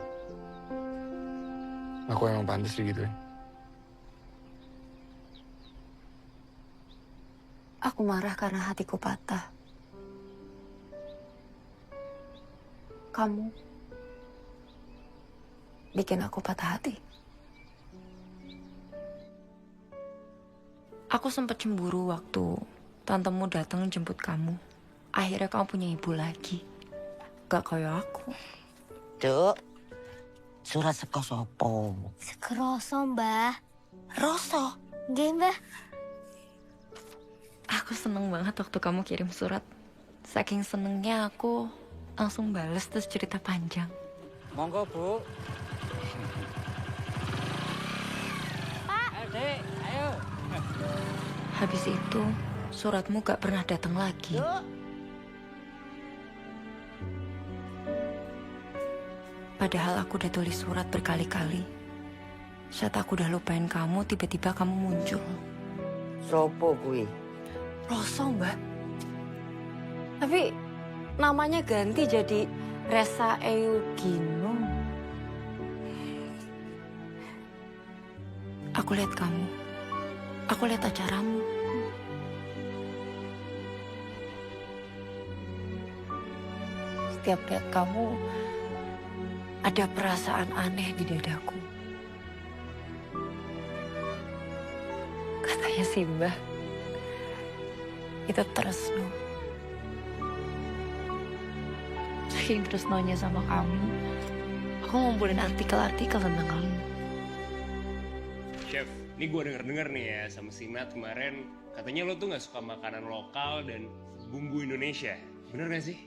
Aku emang pantas digituin. Aku marah karena hatiku patah. Kamu bikin aku patah hati. Aku sempat cemburu waktu tantemu datang jemput kamu. Akhirnya kamu punya ibu lagi. Gak kayak aku. Duk, surat seko sopo? Sekeroso, Mbah. Roso? Nggih, Mbah. Aku seneng banget waktu kamu kirim surat. Saking senengnya aku langsung bales terus cerita panjang. Monggo, Bu. Pak. Dek, ayo. Habis itu, suratmu gak pernah datang lagi. Padahal aku udah tulis surat berkali-kali. Saat aku udah lupain kamu, tiba-tiba kamu muncul. Sopo kuwi? Roso, Mbak. Tapi namanya ganti jadi Resa Eugino. Aku lihat kamu. Aku lihat acaramu. Setiap lihat kamu, ada perasaan aneh di dadaku. Katanya sih, Mbah, itu tresno. Saking tresnonya sama kamu, aku ngumpulin artikel-artikel tentang kamu. Chef, ini gue denger-denger nih ya sama si Nat kemarin, katanya lo tuh gak suka makanan lokal dan bumbu Indonesia. Bener gak sih?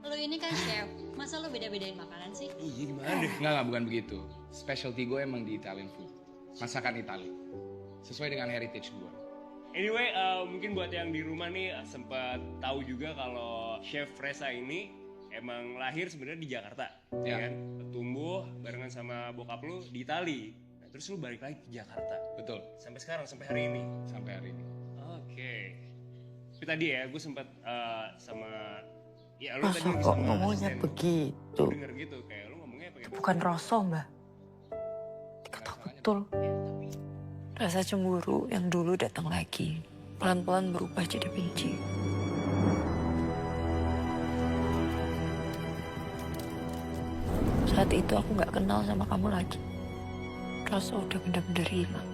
Lo ini kan chef, masa lo beda-bedain makanan sih? Iya gimana deh? Enggak, bukan begitu. Specialty gue emang di Italian food. Masakan Itali. Sesuai dengan heritage gue. Anyway, mungkin buat yang di rumah nih sempat tahu juga kalau Chef Resa ini emang lahir sebenarnya di Jakarta, ya kan? Tumbuh barengan sama bokap lu di Itali. Nah, terus lu balik lagi ke Jakarta. Betul. Sampai sekarang, sampai hari ini. Sampai hari ini. Oke. Tapi tadi ya, gue sempat sama ya lu Masa tadi kok sama ngomongnya asisten. begitu? Gue denger gitu, kayak lu ngomongnya pakai Bukan Roso, Mbak. Diketok betul. Rasa cemburu yang dulu datang lagi. Pelan-pelan berubah jadi benci. Saat itu aku gak kenal sama kamu lagi. Rasa udah bener-bener hilang.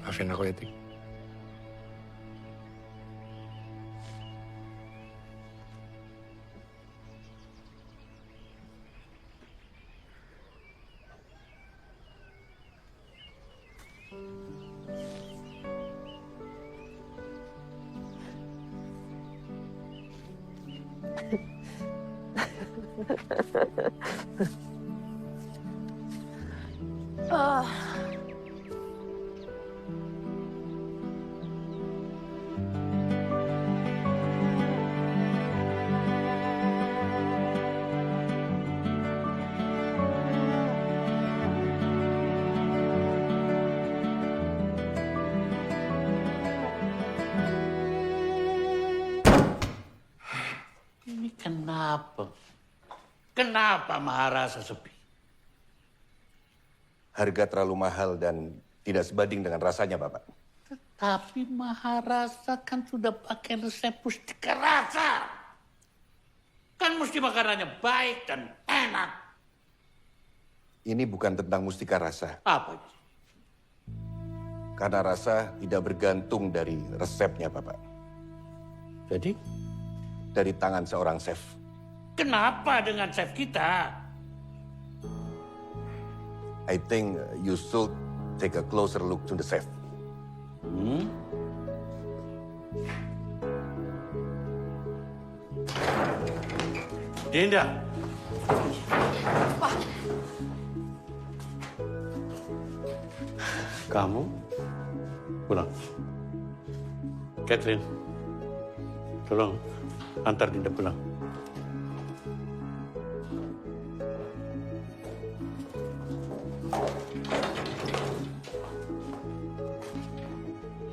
Maafin aku ya, Tik. Ini kenapa? Kenapa Maharasa sepi? Harga terlalu mahal dan tidak sebanding dengan rasanya, Bapak. Tapi Maharasa kan sudah pakai resep Mustika Rasa. Kan mesti makanannya baik dan enak. Ini bukan tentang mustika rasa. Apa itu? Karena rasa tidak bergantung dari resepnya, Bapak. Jadi? Dari tangan seorang chef. Kenapa dengan chef kita? I think you should take a closer look to the chef. Dinda. Kamu pulang. Catherine, tolong antar Dinda pulang.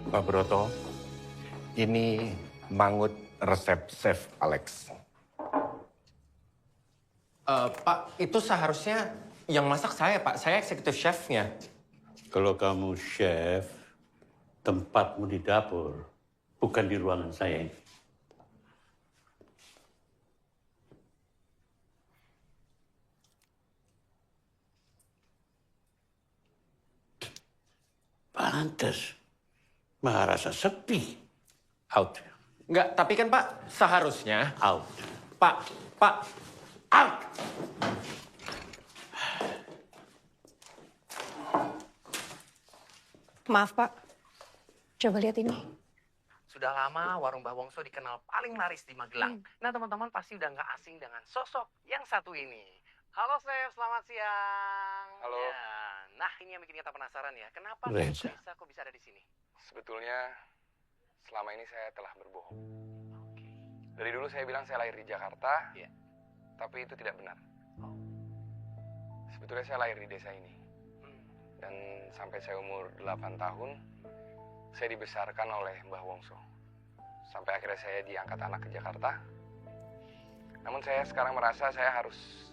Pak Broto, ini mangut resep Chef Alex. Pak, itu seharusnya yang masak saya, Pak. Saya eksekutif chefnya. Kalau kamu chef, tempatmu di dapur, bukan di ruangan saya ini. Pantes. Maharasa sepi. Out. Enggak, tapi kan Pak, seharusnya... Out. Pak, out! Maaf, Pak. Coba lihat ini. Sudah lama warung Mbah Wongso dikenal paling laris di Magelang. Nah, teman-teman pasti udah nggak asing dengan sosok yang satu ini. Halo, Chef. Selamat siang. Halo. Ya, nah, ini yang bikin kita penasaran ya. Kenapa Reza. kok bisa ada di sini? Sebetulnya selama ini saya telah berbohong. Dari dulu saya bilang saya lahir di Jakarta, tapi itu tidak benar. Sebetulnya saya lahir di desa ini. Dan sampai saya umur 8 tahun, saya dibesarkan oleh Mbah Wongso. Sampai akhirnya saya diangkat anak ke Jakarta. Namun saya sekarang merasa saya harus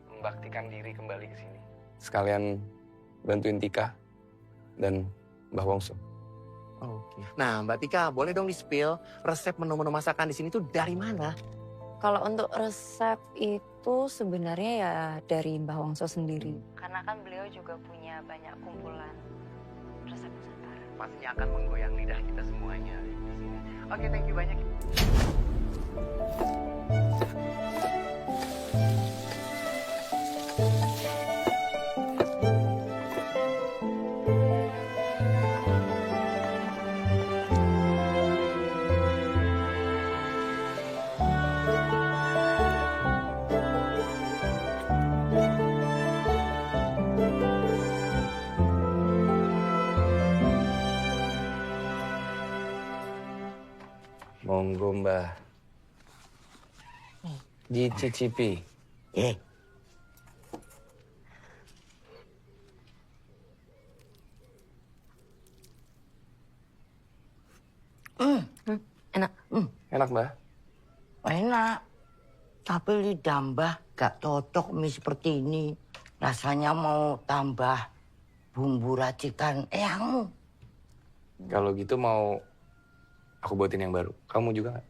membaktikan diri kembali ke sini. Sekalian bantuin Tika dan Mbah Wongso. Oke. Nah, Mbak Tika, boleh dong di-spill resep menu-menu masakan di sini tuh dari mana? Kalau untuk resep itu sebenarnya ya dari Mbah Wongso sendiri. Karena kan beliau juga punya banyak kumpulan resep Nusantara. Pastinya akan menggoyang lidah kita semuanya di sini. Oke, thank you banyak. Monggo, Mbah. Dicicipi. Enak. Enak, Mbah. Enak. Tapi lidah Mbah gak cocok mie seperti ini. Rasanya mau tambah bumbu racikan eyangmu. Kalau gitu mau aku buatin yang baru. Kamu juga nggak?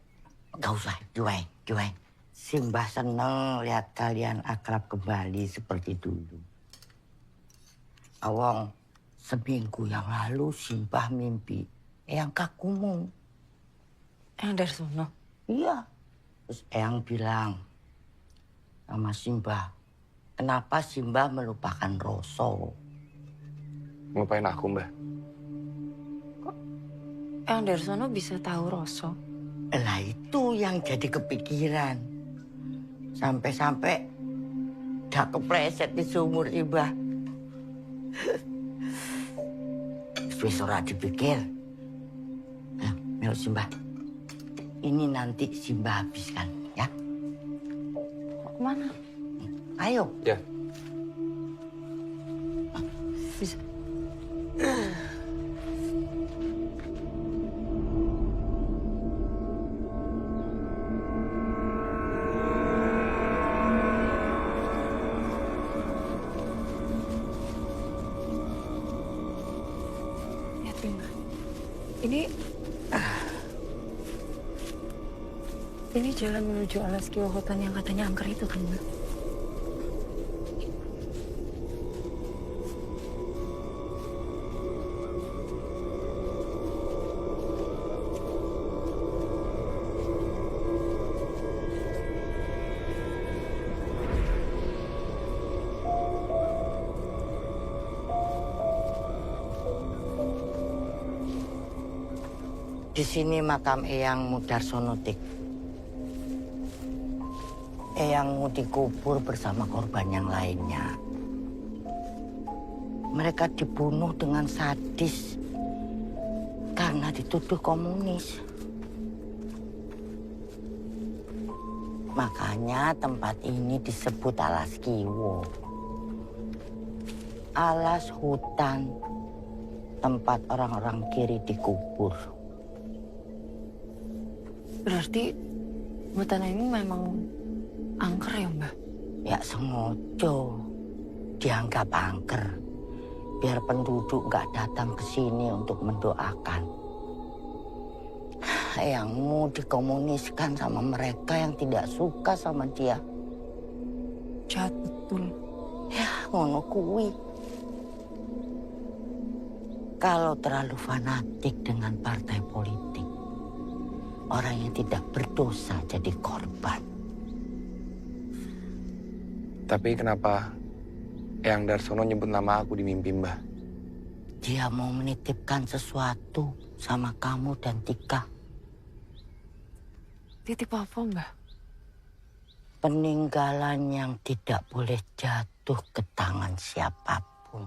Gak usah, Jueng. Simbah seneng lihat kalian akrab kembali seperti dulu. Awang, seminggu yang lalu Simbah mimpi eyang kakumu. Eyang Darsono? Iya. Terus eyang bilang sama Simbah, kenapa Simbah melupakan Roso? Ngelupain aku, Mbah. Eyang Darsono bisa tahu Roso? Lah itu yang jadi kepikiran. Sampai-sampai dah kepleset di sumur Simbah. Wis ora dipikir. Nah, melok Simbah. Ini nanti Simbah habiskan, ya. Mau kemana? Ayo. Ya. Bisa. Ini jalan menuju alas kiwa hutan yang katanya angker itu kan, Mbak? Di sini makam Eyangmu Darsono Tik. Eyangmu dikubur bersama korban yang lainnya. Mereka dibunuh dengan sadis karena dituduh komunis. Makanya tempat ini disebut Alas Kiwo. Alas hutan, tempat orang-orang kiri dikubur. Berarti hutan ini memang angker ya, Mbak? Ya sengojo dianggap angker. Biar penduduk nggak datang ke sini untuk mendoakan. Eyangmu dikomuniskan sama mereka yang tidak suka sama dia. Jahat betul. Ya, ngono kuwi. Kalau terlalu fanatik dengan partai politik, orang yang tidak berdosa jadi korban. Tapi kenapa Eyang Darsono nyebut nama aku di mimpi, Mbah? Dia mau menitipkan sesuatu sama kamu dan Tika. Titip apa, Mbah? Peninggalan yang tidak boleh jatuh ke tangan siapapun.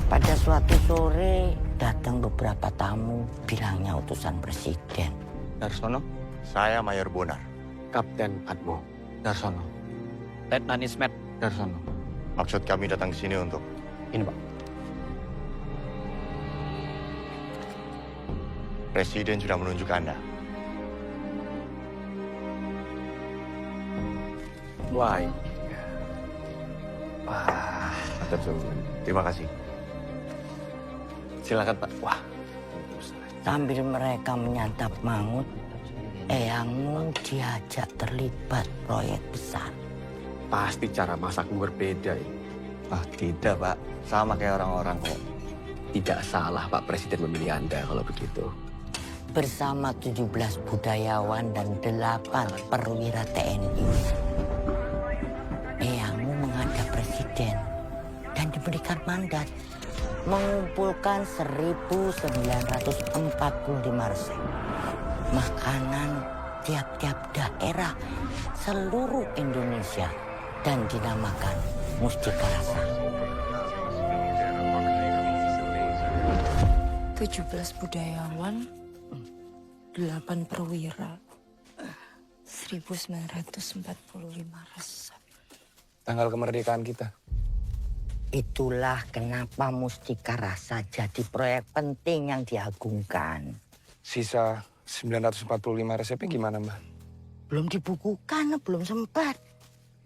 Pada suatu sore datang beberapa tamu, bilangnya utusan presiden. Darsono? Saya Mayor Bonar. Kapten Admo. Darsono. Letnan Ismet. Darsono. Maksud kami datang ke sini untuk... Ini, Pak. Presiden sudah menunjuk Anda. Wah, wah, terima kasih. Silakan, Pak. Wah. Sambil mereka menyantap mangut, eyangmu diajak terlibat proyek besar. Pasti cara masakmu berbeda. Ah, tidak, Pak. Sama kayak orang-orang kok. Tidak salah Pak Presiden memilih Anda kalau begitu. Bersama 17 budayawan dan 8 perwira TNI. Eyangmu menghadap presiden dan diberikan mandat mengumpulkan 1.945 resep. Makanan tiap-tiap daerah seluruh Indonesia dan dinamakan Mustika Rasa. 17 budayawan, 8 perwira, 1945 resep. Tanggal kemerdekaan kita. Itulah kenapa Mustika Rasa jadi proyek penting yang diagungkan. Sisa 945 resepnya gimana, Mbak? Belum dibukukan, belum sempat.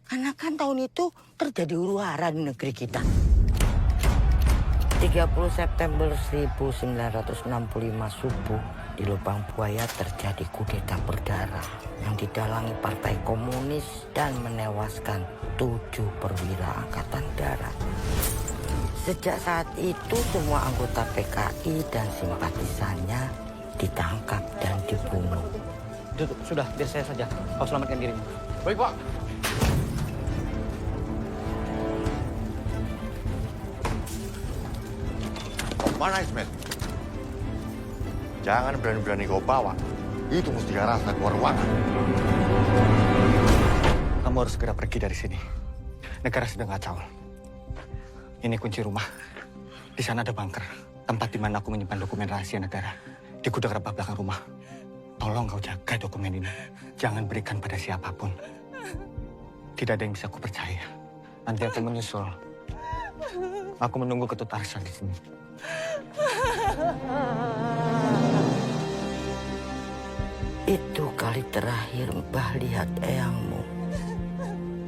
Karena kan tahun itu terjadi huru-hara di negeri kita. 30 September 1965 subuh, di Lubang Buaya terjadi kudeta berdarah yang didalangi Partai Komunis dan menewaskan 7 perwira Angkatan Darat. Sejak saat itu semua anggota PKI dan simpatisannya ditangkap dan dibunuh. Sudah, biar saya saja. Kau selamatkan dirimu. Baik, Pak. Mana Ismet? Jangan berani-berani kau bawa. Itu Mustika Rasa keluar ruangan. Kamu harus segera pergi dari sini. Negara sedang kacau. Ini kunci rumah. Di sana ada bunker. Tempat di mana aku menyimpan dokumen rahasia negara. Di gudang rebah belakang rumah. Tolong kau jaga dokumen ini. Jangan berikan pada siapapun. Tidak ada yang bisa aku percaya. Nanti aku menyusul. Aku menunggu Ketut Arsan di sini. Itu kali terakhir Mbah lihat eyangmu.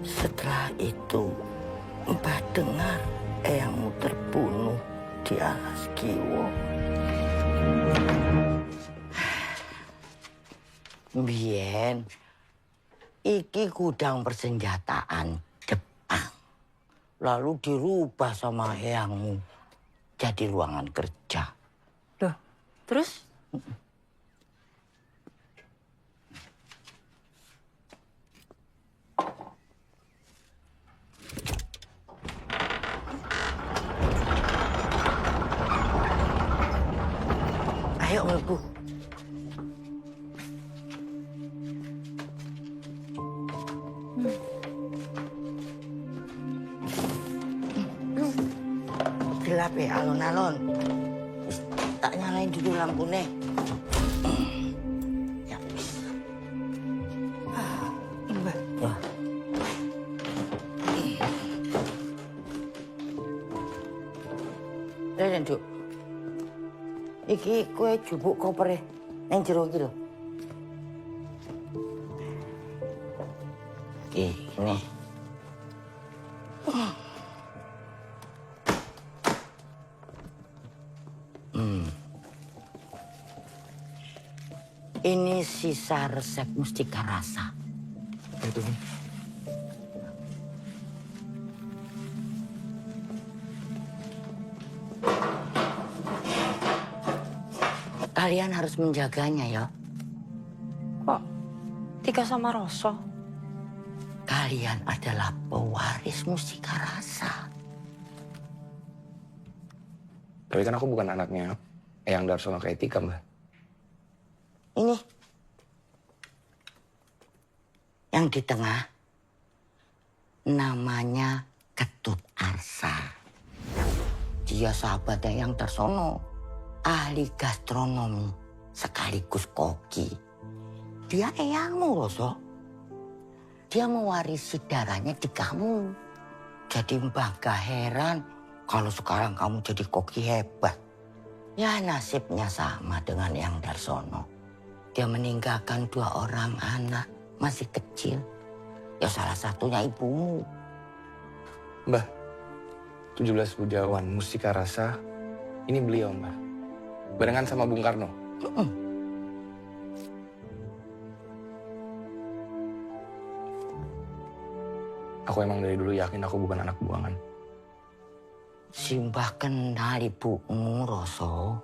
Setelah itu, Mbah dengar eyangmu terbunuh di alas kiwo. Bien, iki gudang persenjataan Jepang. Lalu dirubah sama eyangmu jadi ruangan kerja. Loh, terus? Ayo mlebu. Gelap ya, alon-alon. Tak nyalain dulu lampunya. Ya. Mbak. Wah. Rene, Duk. Iki kue jupuk koper neng jero iki lho. Ini. Ini sisa resep Mustika Rasa. Itu. Kalian harus menjaganya ya. Kok Tika sama Roso? Kalian adalah pewaris mustika rasa. Tapi kan aku bukan anaknya Eyang Darsono kayak Tika, Mbak. Ini. Yang di tengah. Namanya Ketut Arsa. Dia sahabatnya Eyang Darsono. Ahli gastronomi sekaligus koki. Dia eyangmu, Roso. Dia mewarisi darahnya di kamu. Jadi Mbah gak heran kalau sekarang kamu jadi koki hebat. Ya nasibnya sama dengan Eyang Darsono. Dia meninggalkan 2 orang anak masih kecil. Ya salah satunya ibumu. Mbah, 17 budayawan mustika rasa, ini beliau, Mbah. Barengan sama Bung Karno. Aku emang dari dulu yakin aku bukan anak buangan. Simbah kenal ibumu, Roso.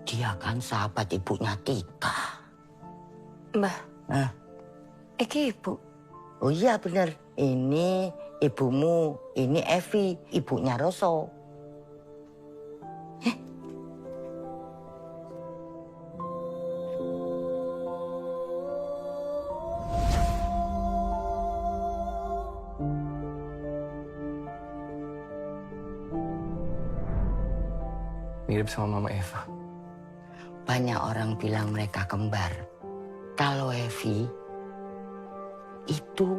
Dia kan sahabat ibunya Tika. Mbah, iki ibu. Oh iya bener, ini ibumu, ini Evi, ibunya Roso. Mirip sama Mama Eva. Banyak orang bilang mereka kembar. Kalau Evi, itu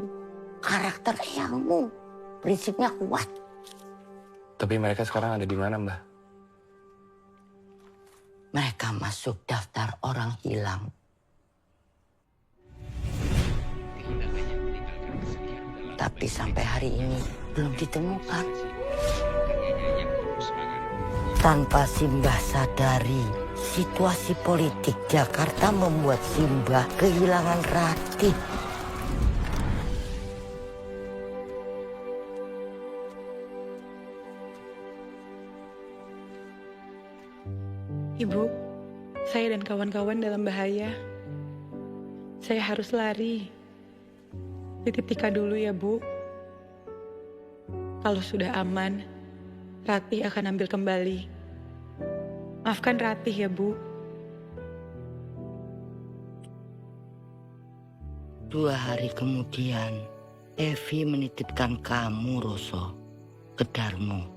karakter eyangmu. Prinsipnya kuat. Tapi mereka sekarang ada di mana, Mbah? Mereka masuk daftar orang hilang. Tapi sampai hari ini belum ditemukan. Tanpa Simbah sadari, situasi politik Jakarta membuat Simbah kehilangan Ratih. Ibu, saya dan kawan-kawan dalam bahaya. Saya harus lari. Titip Tika dulu ya, Bu. Kalau sudah aman, Ratih akan ambil kembali. Maafkan Ratih ya, Bu. 2 hari kemudian, Evi menitipkan kamu, Roso, ke Darmo.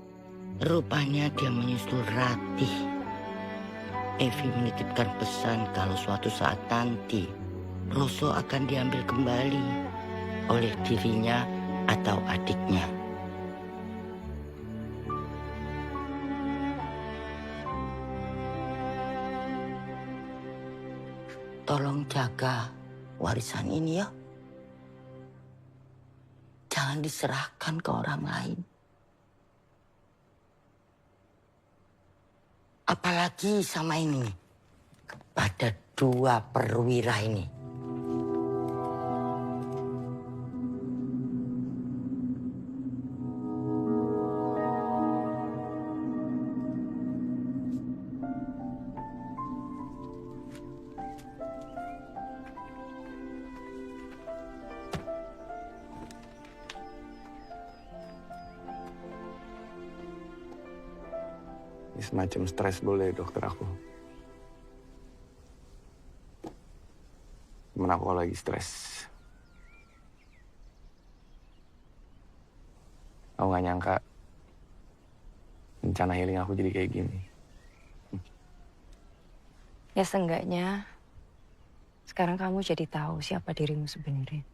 Rupanya dia menyusul Ratih. Evi menitipkan pesan kalau suatu saat nanti, Roso akan diambil kembali oleh dirinya atau adiknya. Tolong jaga warisan ini ya. Jangan diserahkan ke orang lain. Apalagi sama ini, kepada 2 perwira ini. Ini semacam stres boleh, dokter aku. Cuman aku lagi stres. Aku gak nyangka rencana healing aku jadi kayak gini. Ya seenggaknya sekarang kamu jadi tahu siapa dirimu sebenarnya.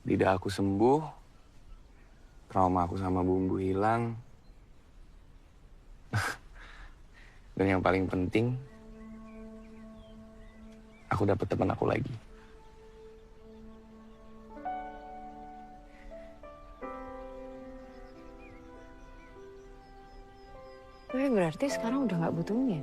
Lidah aku sembuh, trauma aku sama bumbu hilang. Dan yang paling penting, aku dapat teman aku lagi. Tapi berarti sekarang udah nggak butuhnya.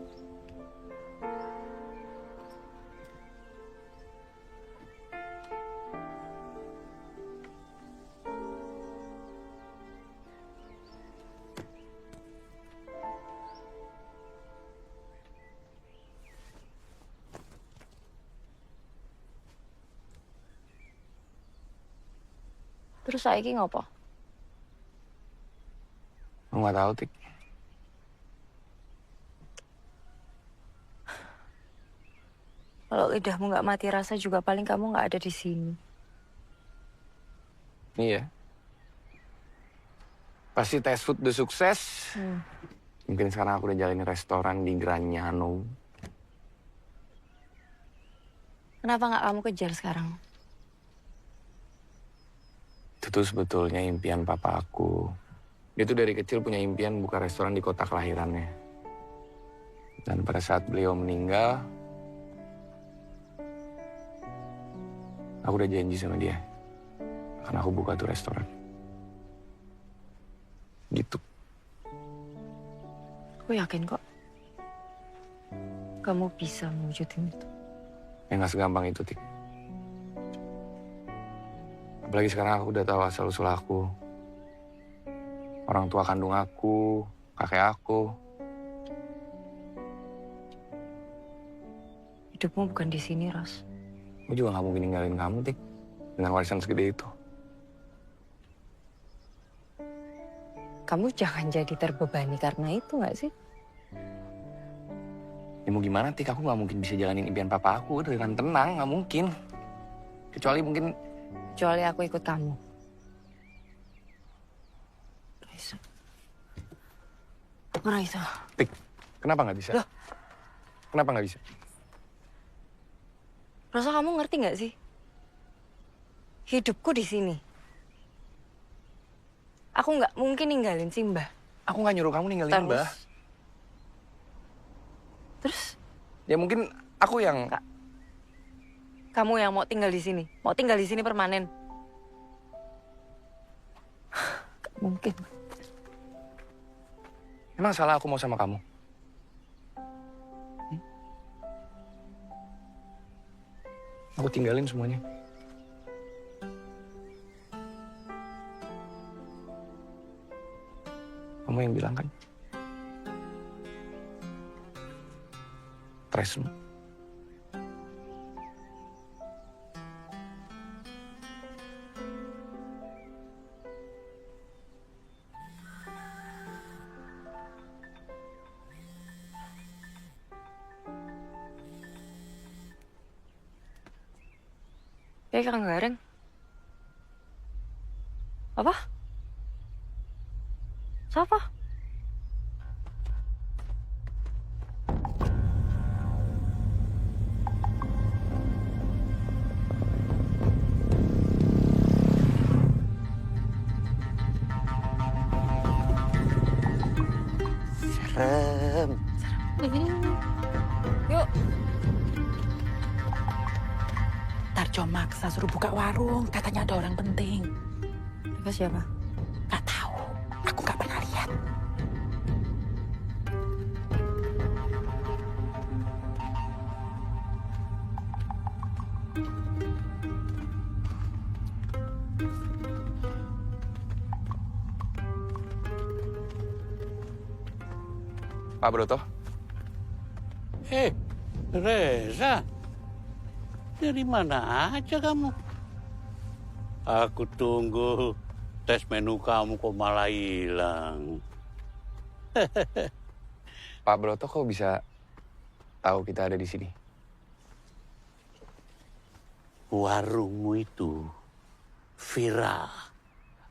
Terus saiki ngopo? Aku nggak tahu, Tik. Kalau lidahmu nggak mati rasa juga paling kamu nggak ada di sini. Iya. Pasti tes food udah sukses. Mungkin sekarang aku udah jalanin restoran di Granyano. Kenapa nggak kamu kejar sekarang? Itu tuh sebetulnya impian papa aku. Dia tuh dari kecil punya impian buka restoran di kota kelahirannya. Dan pada saat beliau meninggal, aku udah janji sama dia. Karena aku buka tuh restoran. Gitu. Aku yakin kok. Kamu bisa mewujudin itu. Ya nggak segampang itu, Tik. Apalagi sekarang aku udah tahu asal-usul aku. Orang tua kandung aku, kakek aku. Hidupmu bukan di sini, Ros. Aku juga nggak mungkin ninggalin kamu, Tik. Dengan warisan segede itu. Kamu jangan jadi terbebani karena itu nggak sih? Ya mau gimana, Tik? Aku nggak mungkin bisa jalanin impian papa aku dengan tenang, nggak mungkin. Kecuali mungkin... Kecuali aku ikut kamu. Raisa. Raisa. Tik, kenapa nggak bisa? Loh. Kenapa nggak bisa? Rasa kamu ngerti nggak sih? Hidupku di sini. Aku nggak mungkin ninggalin Simba. Aku nggak nyuruh kamu ninggalin Mbah. Terus? Ya mungkin aku yang... Kamu yang mau tinggal di sini? Mau tinggal di sini permanen? Gak mungkin. Emang salah aku mau sama kamu? Aku tinggalin semuanya. Kamu yang bilang kan? Tresno. Kang Gareng. Apa? Siapa? Serem. Yuk. Tarjo maksa suruh buka warung, katanya ada orang penting. Mereka siapa? Gak tahu, aku gak pernah lihat. Pak Broto. Reza. Dari mana aja kamu? Aku tunggu tes menu kamu kok malah hilang. Pak Broto kok bisa tahu kita ada di sini? Warungmu itu viral.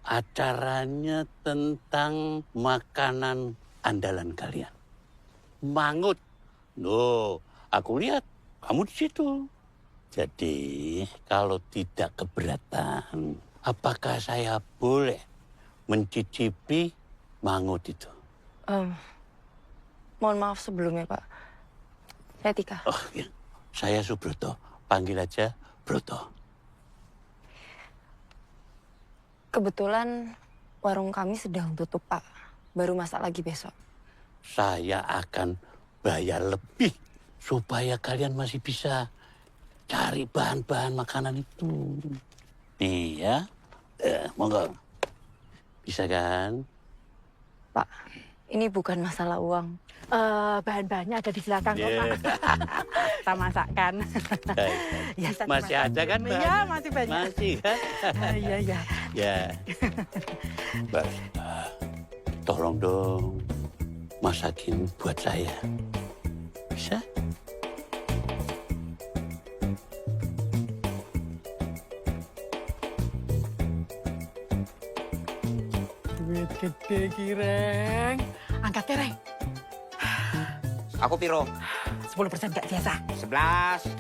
Acaranya tentang makanan andalan kalian. Mangut. Loh, aku lihat kamu di situ. Jadi, kalau tidak keberatan, apakah saya boleh mencicipi mangut itu? Mohon maaf sebelumnya, Pak. Saya Tika. Oh, ya. Saya Subroto. Panggil aja Broto. Kebetulan warung kami sedang tutup, Pak. Baru masak lagi besok. Saya akan bayar lebih supaya kalian masih bisa cari bahan-bahan makanan itu. Nih ya, monggo. Bisa kan? Pak, Ini bukan masalah uang. Bahan-bahannya ada di belakang kok, Pak. Kita masakkan. Ya, Masih ada kan bahan? Iya, masih banyak. Masih kan? Iya, iya. Ya. Mbak, tolong dong masakin buat saya. Bisa? Duit gede, Kireng. Angkat, Kireng. Aku piro? 10% gak biasa. 11.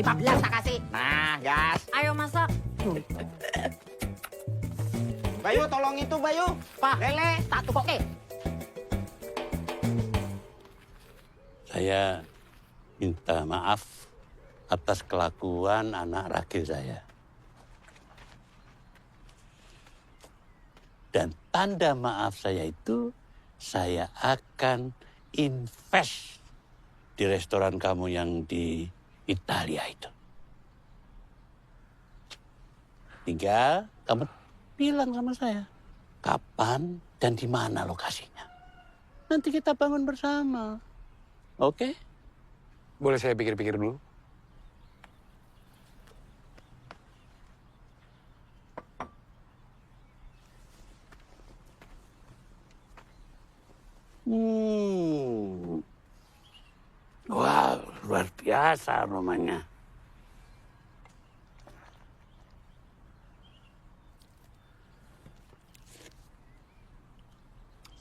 15 tak kasih. Nah, gas. Ayo masak. Bayu, tolong itu, Bayu. Pak, Lele. tak tukoke. Saya minta maaf atas kelakuan anak ragil saya. Dan tanda maaf saya itu, saya akan invest di restoran kamu yang di Italia itu. Tinggal kamu bilang sama saya, kapan dan di mana lokasinya. Nanti kita bangun bersama. Oke? Boleh saya pikir-pikir dulu? Wah, luar biasa aromanya.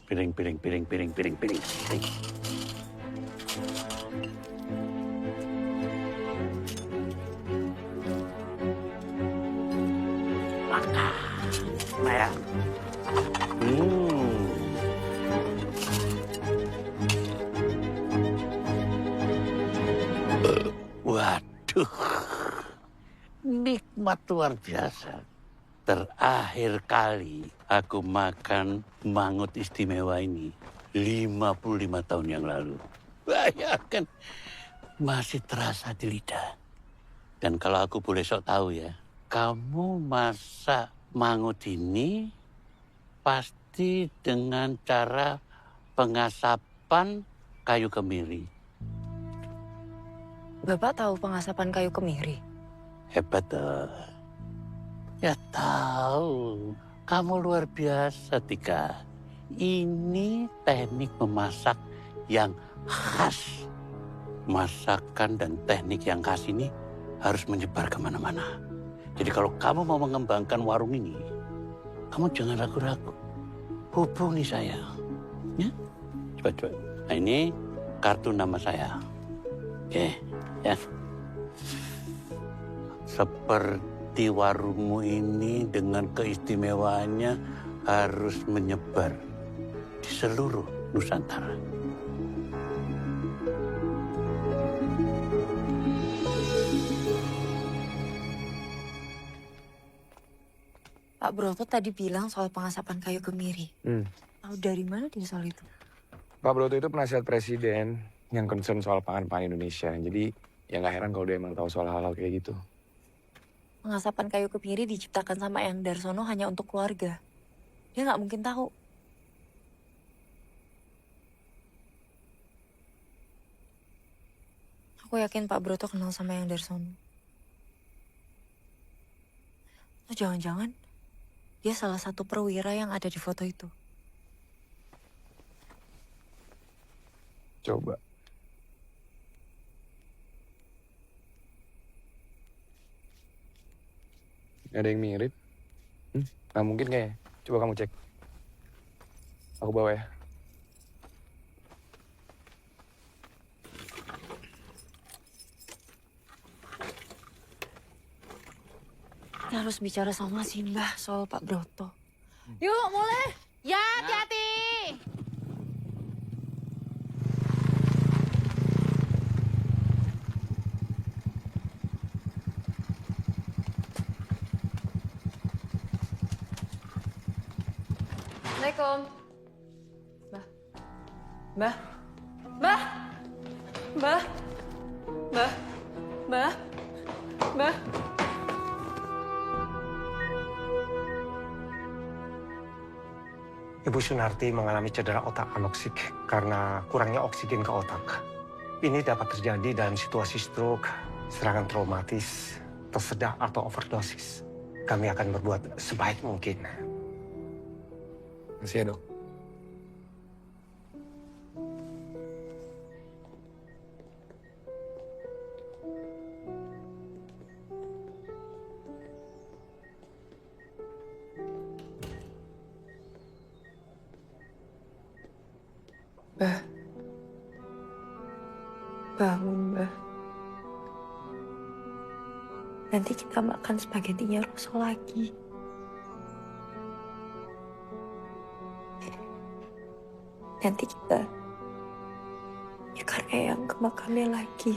Piring. Makan. Ya. Waduh, nikmat luar biasa. Terakhir kali aku makan mangut istimewa ini 55 tahun yang lalu. Bayangkan, masih terasa di lidah. Dan kalau aku boleh sok tahu ya, kamu masak mangut ini pasti dengan cara pengasapan kayu kemiri. Bapak tahu pengasapan kayu kemiri? Hebat toh. Ya tahu. Kamu luar biasa, Tika. Ini teknik memasak yang khas. Masakan dan teknik yang khas ini harus menyebar kemana-mana. Jadi kalau kamu mau mengembangkan warung ini, kamu jangan ragu-ragu. Hubungi saya. Ya? Coba. Nah, ini kartu nama saya. Oke, ya. Seperti warungmu ini dengan keistimewaannya harus menyebar di seluruh Nusantara. Pak Broto tadi bilang soal pengasapan kayu kemiri. Tahu dari mana dia soal itu? Pak Broto itu penasihat presiden yang concern soal pangan Indonesia. Jadi ya nggak heran kalau dia emang tahu soal hal-hal kayak gitu. Pengasapan kayu kemiri diciptakan sama Eyang Darsono hanya untuk keluarga. Dia nggak mungkin tahu. Aku yakin Pak Broto kenal sama Eyang Darsono. Atau jangan-jangan dia salah satu perwira yang ada di foto itu. Coba. Ada yang mirip? Nggak mungkin kayaknya. Coba kamu cek. Aku bawa ya. Kita harus bicara sama Simbah soal Pak Broto. Yuk, mulai. Ya, hati-hati. Assalamualaikum. Mbah. Mbah. Mbah. Mbah. Mbah. Mbah. Mbah. Ibu Sunarti mengalami cedera otak anoksik karena kurangnya oksigen ke otak. Ini dapat terjadi dalam situasi stroke, serangan traumatis, tersedak atau overdosis. Kami akan berbuat sebaik mungkin. Makasih ya, Dok. Mbah. Bangun, Mbah. Nanti kita makan spaghettinya Roso lagi. Nanti kita nyekar Eyang ke makamnya lagi.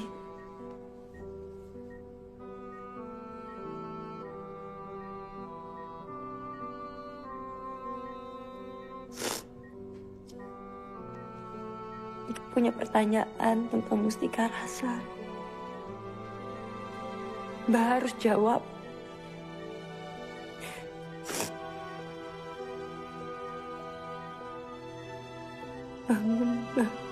Punya pertanyaan tentang Mustika Rasa. Mbak harus jawab. Bangun, Mbak.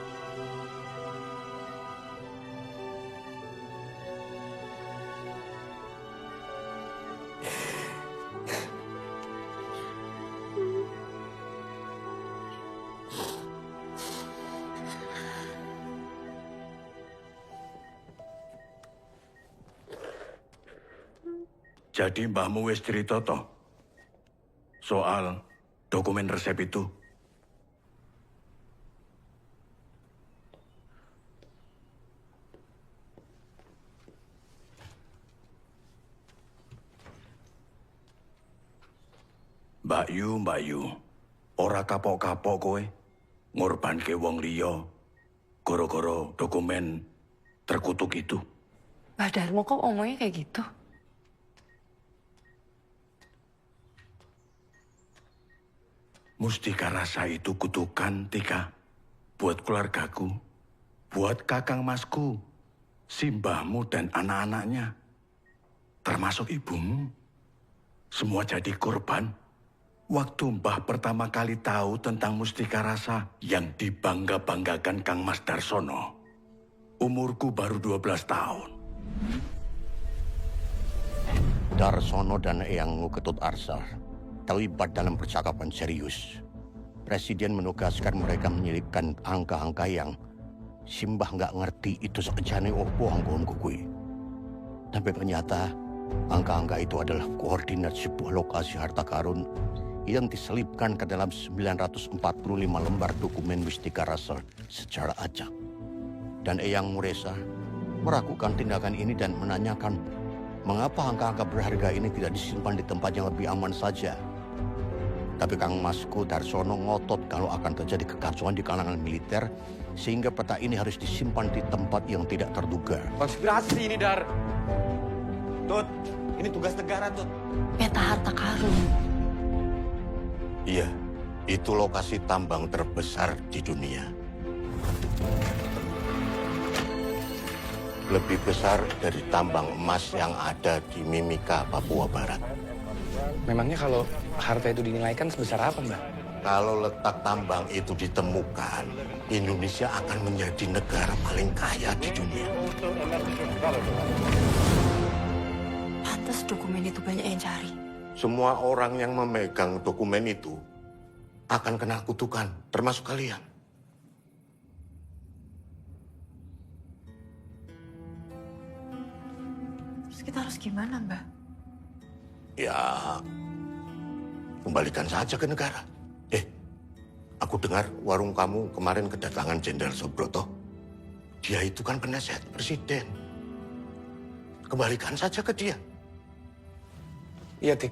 Jadi mbahmu wis cerita toh soal dokumen resep itu? Mbak Yu, ora kapok-kapok kowe ngorbanke wong liya gara-gara dokumen terkutuk itu. Mbak Darmo kok ngomongnya kayak gitu? Mustika Rasa itu kutukan, Tika. Buat keluargaku, buat kakang masku, simbahmu dan anak-anaknya. Termasuk ibumu. Semua jadi korban. Waktu Mbah pertama kali tahu tentang Mustika Rasa yang dibangga-banggakan Kang Mas Darsono, umurku baru 12 tahun. Darsono dan Eyangmu Ketut Arsa terlibat dalam percakapan serius. Presiden menugaskan mereka menyelipkan angka-angka yang Simbah nggak ngerti itu sekejane opo angka-angka kuwi. Tapi ternyata angka-angka itu adalah koordinat sebuah lokasi harta karun yang diselipkan ke dalam 945 lembar dokumen Mustika Rasa secara acak. Dan Eyang Muresa melakukan tindakan ini dan menanyakan mengapa angka-angka berharga ini tidak disimpan di tempat yang lebih aman saja. Tapi Kang Masku Darsono ngotot kalau akan terjadi kekacauan di kalangan militer, sehingga peta ini harus disimpan di tempat yang tidak terduga. Konspirasi ini, Dar. Tut, ini tugas negara, Tut. Peta harta karun. Iya, itu lokasi tambang terbesar di dunia. Lebih besar dari tambang emas yang ada di Mimika, Papua Barat. Memangnya kalau harta itu dinilaikan sebesar apa, Mbak? Kalau letak tambang itu ditemukan, Indonesia akan menjadi negara paling kaya di dunia. Pantas dokumen itu banyak yang cari. Semua orang yang memegang dokumen itu akan kena kutukan, termasuk kalian. Terus kita harus gimana, Mbak? Ya, kembalikan saja ke negara. Aku dengar warung kamu kemarin kedatangan Jenderal Subroto. Dia itu kan penasihat presiden. Kembalikan saja ke dia. Iya, Tik.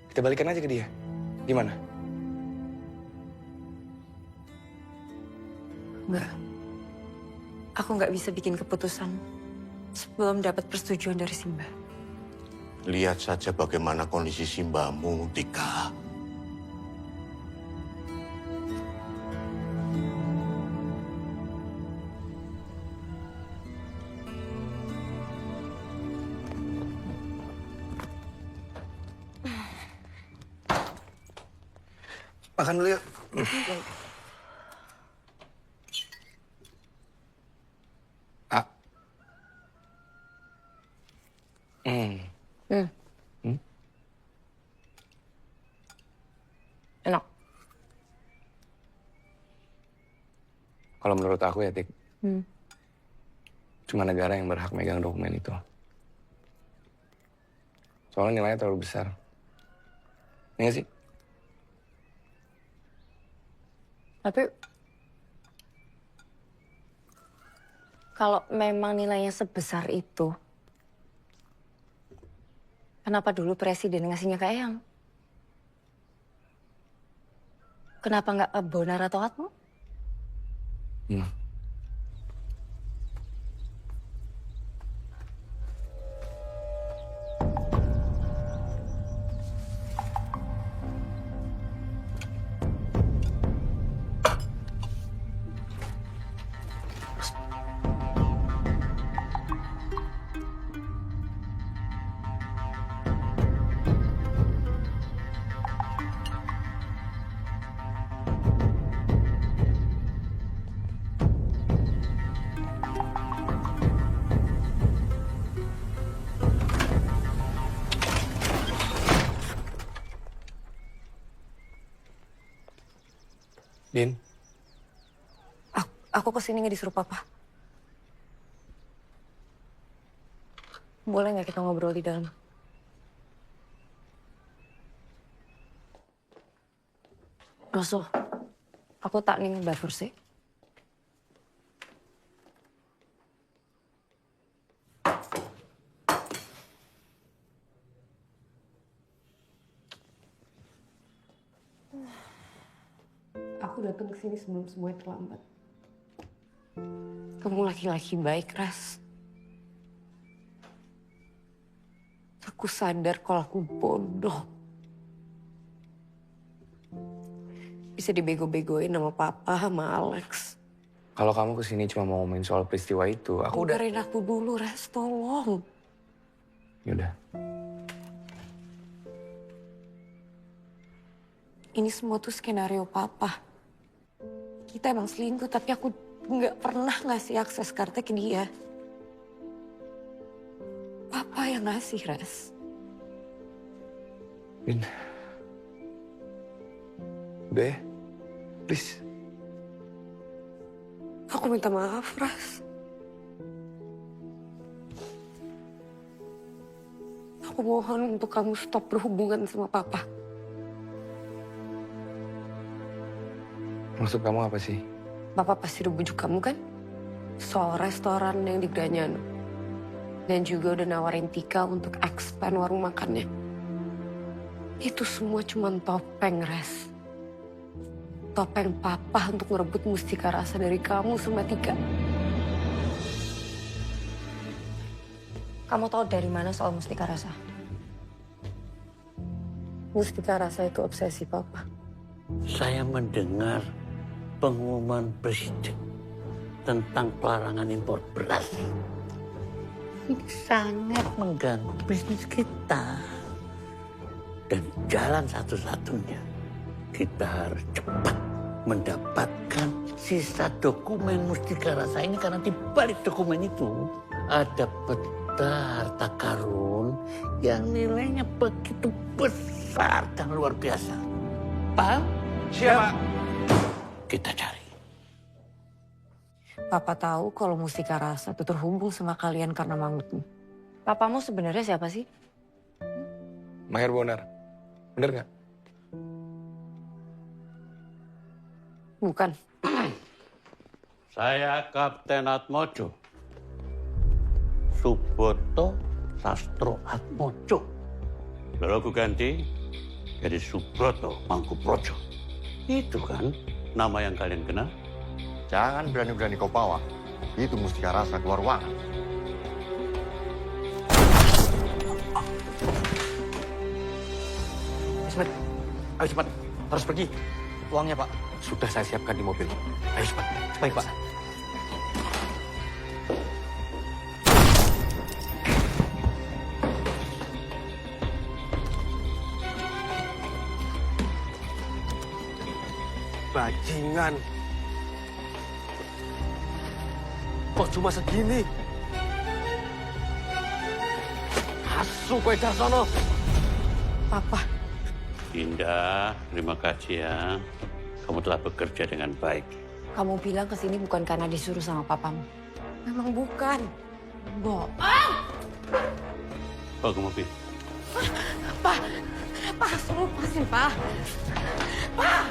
Kita balikan aja ke dia. Gimana? Enggak. Aku nggak bisa bikin keputusan sebelum dapat persetujuan dari Simbah. Lihat saja bagaimana kondisi Simbahmu, Tika. Makan dulu yuk. Ah. Enak. Kalau menurut aku ya, Tik, cuma negara yang berhak megang dokumen itu. Soalnya nilainya terlalu besar. Iya sih? Tapi kalau memang nilainya sebesar itu, kenapa dulu presiden ngasihnya ke Eyang? Kenapa nggak ke Bonar atau Atmo? Din, Aku kesini nggak disuruh papa. Boleh nggak kita ngobrol di dalam? Rosso, aku tak ning bavur sih. Aku datang ke sini sebelum semuanya terlambat. Kamu laki-laki baik, Ras. Aku sadar kalau aku bodoh. Bisa dibego-begoin sama papa, sama Alex. kalau kamu kesini cuma mau ngomongin soal peristiwa itu, aku udah... Dengerin aku dulu, Ras. Tolong. Yaudah. Ini semua tuh skenario papa. Kita emang selingkuh, tapi aku nggak pernah ngasih akses kartu ke dia. Papa yang ngasih, Ras. Din. Udah ya? Please. Aku minta maaf, Ras. Aku mohon untuk kamu stop berhubungan sama papa. Maksud kamu apa sih? Papa pasti udah bujuk kamu kan? Soal restoran yang di Granyano. Dan juga udah nawarin Tika untuk expand warung makannya. Itu semua cuma topeng, Res. Topeng papa untuk ngerebut Mustika Rasa dari kamu sama Tika. Kamu tahu dari mana soal Mustika Rasa? Mustika Rasa itu obsesi papa. Saya mendengar pengumuman presiden tentang pelarangan impor beras. Ini sangat mengganggu bisnis kita. Dan jalan satu-satunya, kita harus cepat mendapatkan sisa dokumen Mustika Rasa ini. Karena di balik dokumen itu ada peta harta karun yang nilainya begitu besar dan luar biasa. Paham? Siapa? Kita cari. Papa tahu kalau Mustika Rasa itu terhubung sama kalian karena Mangutmu. Papamu sebenarnya siapa sih? Maher Bonar. Bener nggak? Bukan. Saya Kapten Atmojo. Suboto Sastro Atmojo. Lalu aku ganti jadi Subroto Mangkuprojo. Itu kan nama yang kalian kenal? Jangan berani-berani kau bawa. Itu Mustika Rasa keluar ruangan. Cepat. Ayo cepat. Harus pergi. Uangnya, Pak. Sudah saya siapkan di mobil. Ayo cepat. Baik, Pak. Bajingan. Kok cuma segini? Asu kowe Darsono. Papa. Indah, terima kasih ya. Kamu telah bekerja dengan baik. Kamu bilang kesini bukan karena disuruh sama papamu. Memang bukan. Bohong. Bawa ke mobil. Pak, Pak, suruh lepasin, Pak. Pak,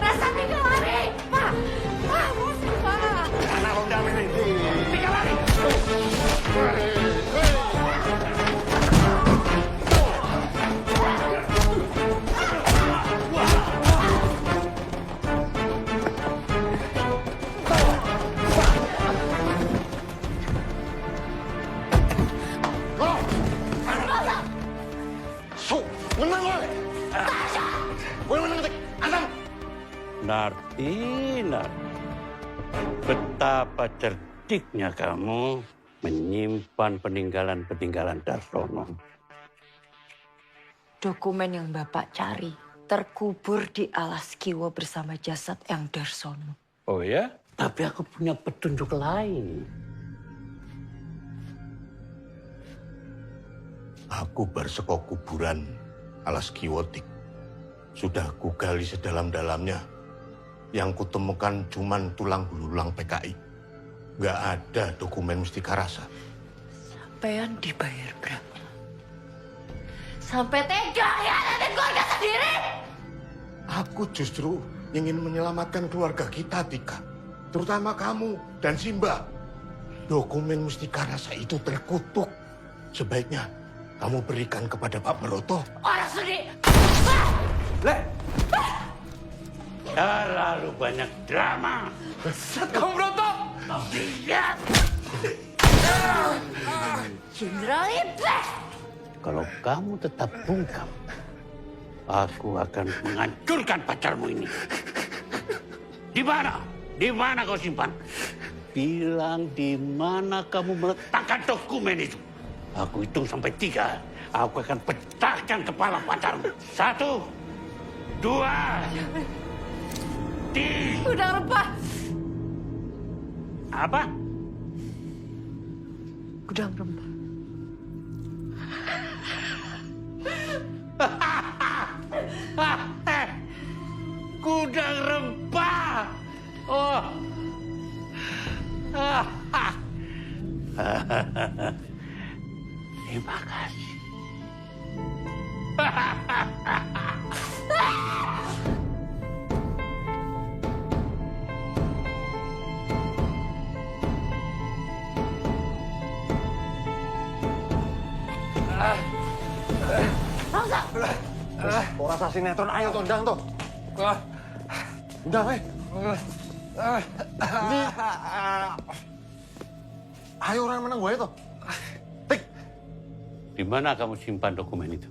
Rasa tinggal lari. Pak, Pak, lepasin, Pak. Anak lo udah meniti. Tinggal lari. Menang gue! Gue menang ketik! Asam! Narti. Betapa cerdiknya kamu menyimpan peninggalan-peninggalan Darsono. Dokumen yang Bapak cari terkubur di alas Kiwo bersama jasad Eyang Darsono. Oh ya? Tapi aku punya petunjuk lain. Aku bersekok kuburan alas Kiwotik. Sudah kugali sedalam-dalamnya. Yang kutemukan cuman tulang belulang PKI. Nggak ada dokumen Mustika Rasa. Sampean dibayar berapa? Sampai tega hianatin keluarga sendiri! Aku justru ingin menyelamatkan keluarga kita, Tika. Terutama kamu dan Simba. Dokumen Mustika Rasa itu terkutuk. Sebaiknya kamu berikan kepada Pak Broto. Orang sudi! Terlalu banyak drama. Kamu Broto! Lihat! Jenderal Iblis! Kalau kamu tetap bungkam, aku akan menghancurkan pacarmu ini. Di mana? Di mana kau simpan? Bilang di mana kamu meletakkan dokumen itu. Aku hitung sampai 3. Aku akan pecahkan kepala pacarmu. 1, 2, 3. Udah rempah. Apa? Gudang rempah. Gudang rempah. Oh. Terima kasih. Kok rasa sinetron, ayo tondang toh. Udah, weh. Ini. Ayo orang menang gue toh. Tik. Di mana kamu simpan dokumen itu?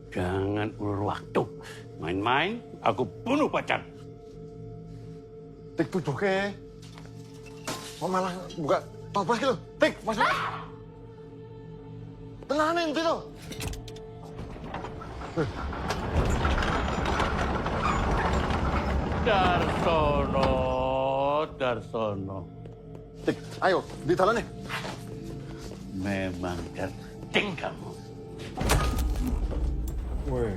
Jangan ulur waktu. Main-main, aku bunuh pacar. Tik tuduh ke. Kok malah buka toples gitu. Tik, masuk. Tenanin itu. Darsono. Tik, ayo, di dalam nih. Memang cerdik kamu. Weh.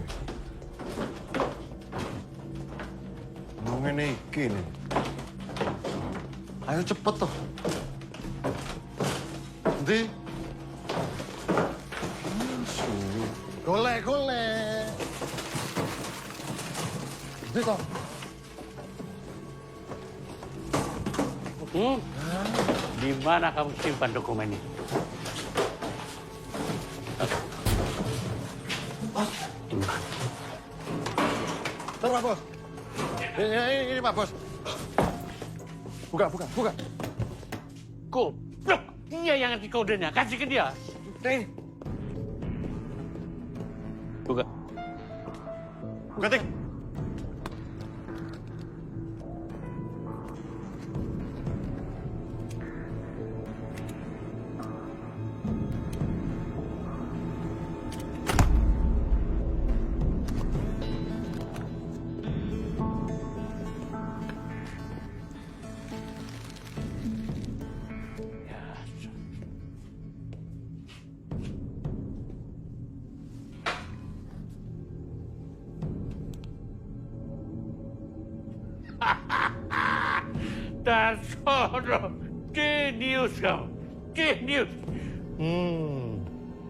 Ngomongin iki nih. Ayo cepet tuh. Di. Golek. Di toh. Di mana kamu simpan dokumen itu? Bentar, Pak Bos. Ini Pak Bos. Buka. Goblok! Dia yang ngasih kodenya. Kasih ke dia. Nih. Buka. Tik. Darsono, jenius kau, jenius.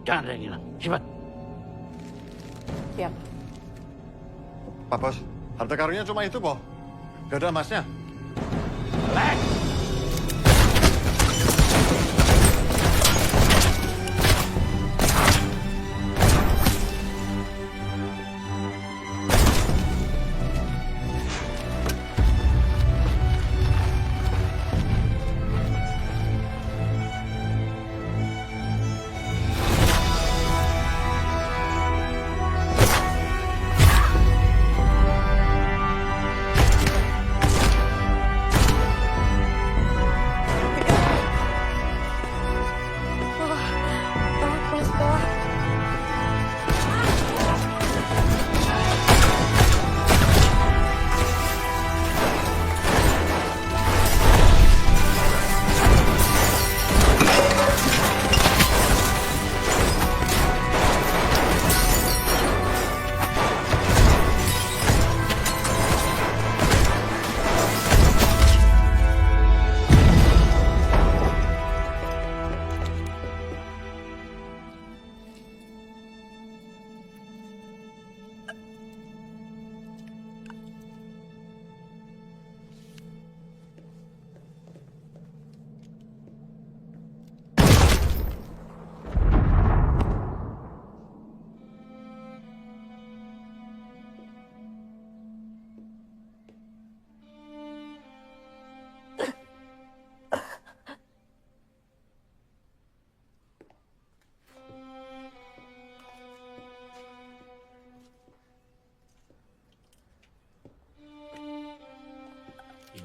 Jangan ada yang hilang, cepat. Siap. Pak Bos, harta karunnya cuma itu, Boh. Gak ada emasnya.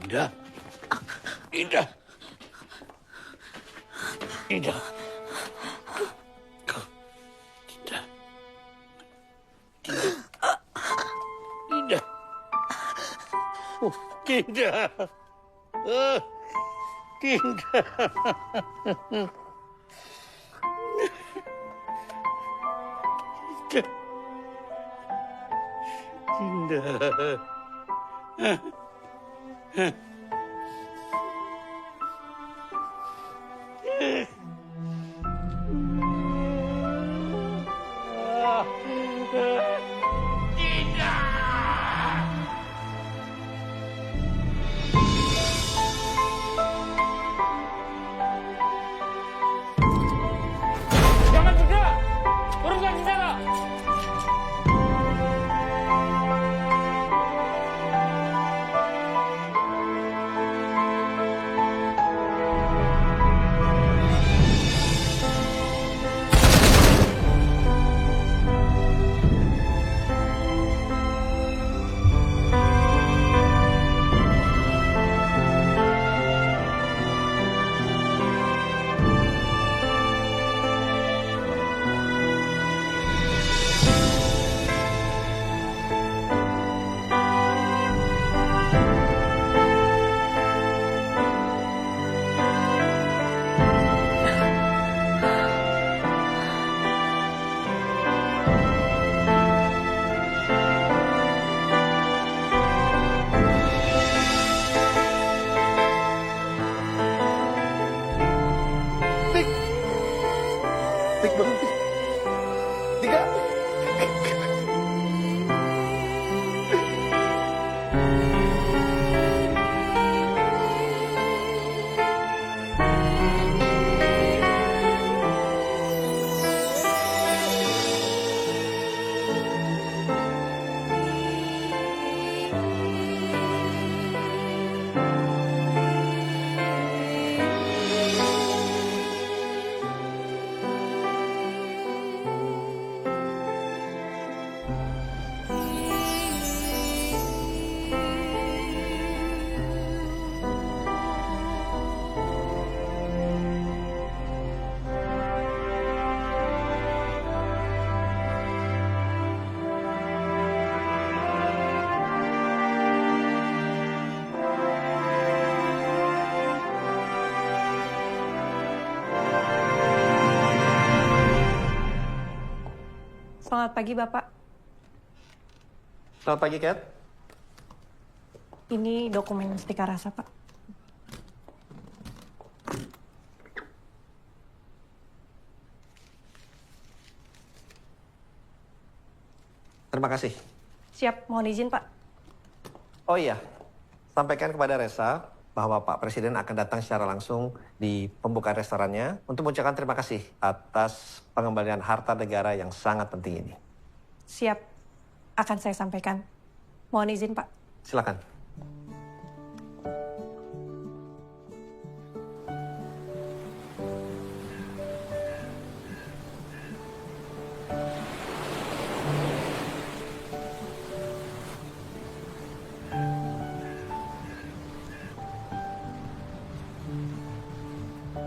Indah. Indah. Indah. Indah. Indah. Indah. Indah. Indah. Jangan juga! Uruskan senjata! Tik bangun, Tik. Tika. Selamat pagi, Bapak. Selamat pagi, Kat. Ini dokumen Mustika Rasa, Pak. Terima kasih. Siap, mohon izin Pak. Oh iya, sampaikan kepada Resa bahwa Pak Presiden akan datang secara langsung di pembukaan restorannya untuk mengucapkan terima kasih atas pengembalian harta negara yang sangat penting ini. Siap, akan saya sampaikan. Mohon izin Pak. Silakan.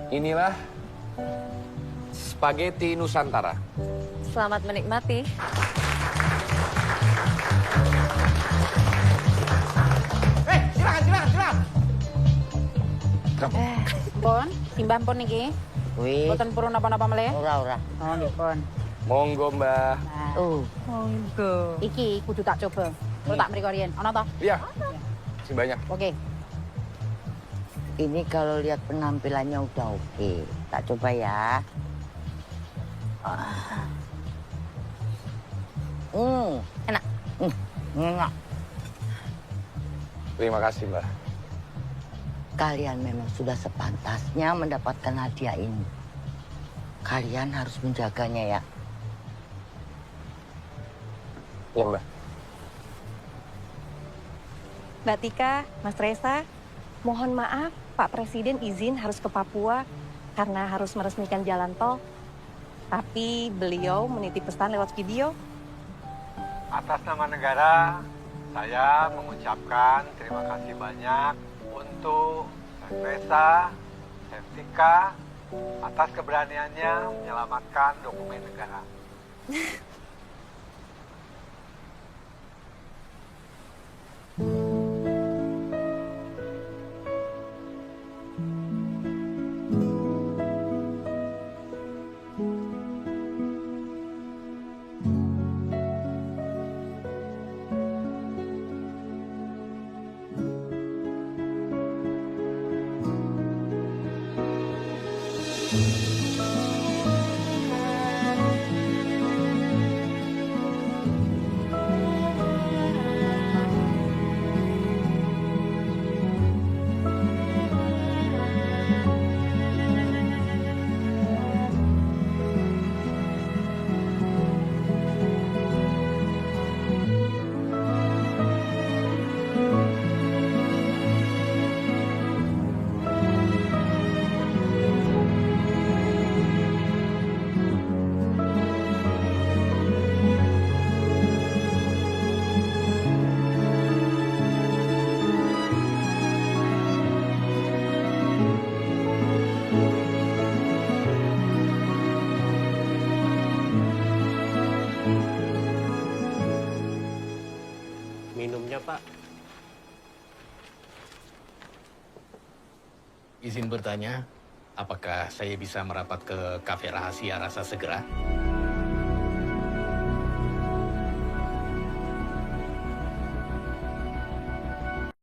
Inilah spaghetti Nusantara. Selamat menikmati. Silakan. Pon, timbang pon niki. Wih. Boten purun apa-apa meleh. Ora. Oh, nggih, Pon. Monggo, Mbah. Monggo. Iki kudu tak coba. Kalau tak mriko riyen. Ana ta? Iya. Masih banyak. Oke. Ini kalau lihat penampilannya udah oke. Tak coba ya. Enak. Enak. Terima kasih, Mbah. Kalian memang sudah sepantasnya mendapatkan hadiah ini. Kalian harus menjaganya ya. Iya, Mbah. Mbak Tika, Mas Resa, mohon maaf Pak Presiden izin harus ke Papua karena harus meresmikan jalan tol. Tapi beliau menitip pesan lewat video. Atas nama negara, saya mengucapkan terima kasih banyak untuk Chef Resa, Chef Tika, atas keberaniannya menyelamatkan dokumen negara. Minumnya, Pak. Izin bertanya, apakah saya bisa merapat ke kafe rahasia rasa segera?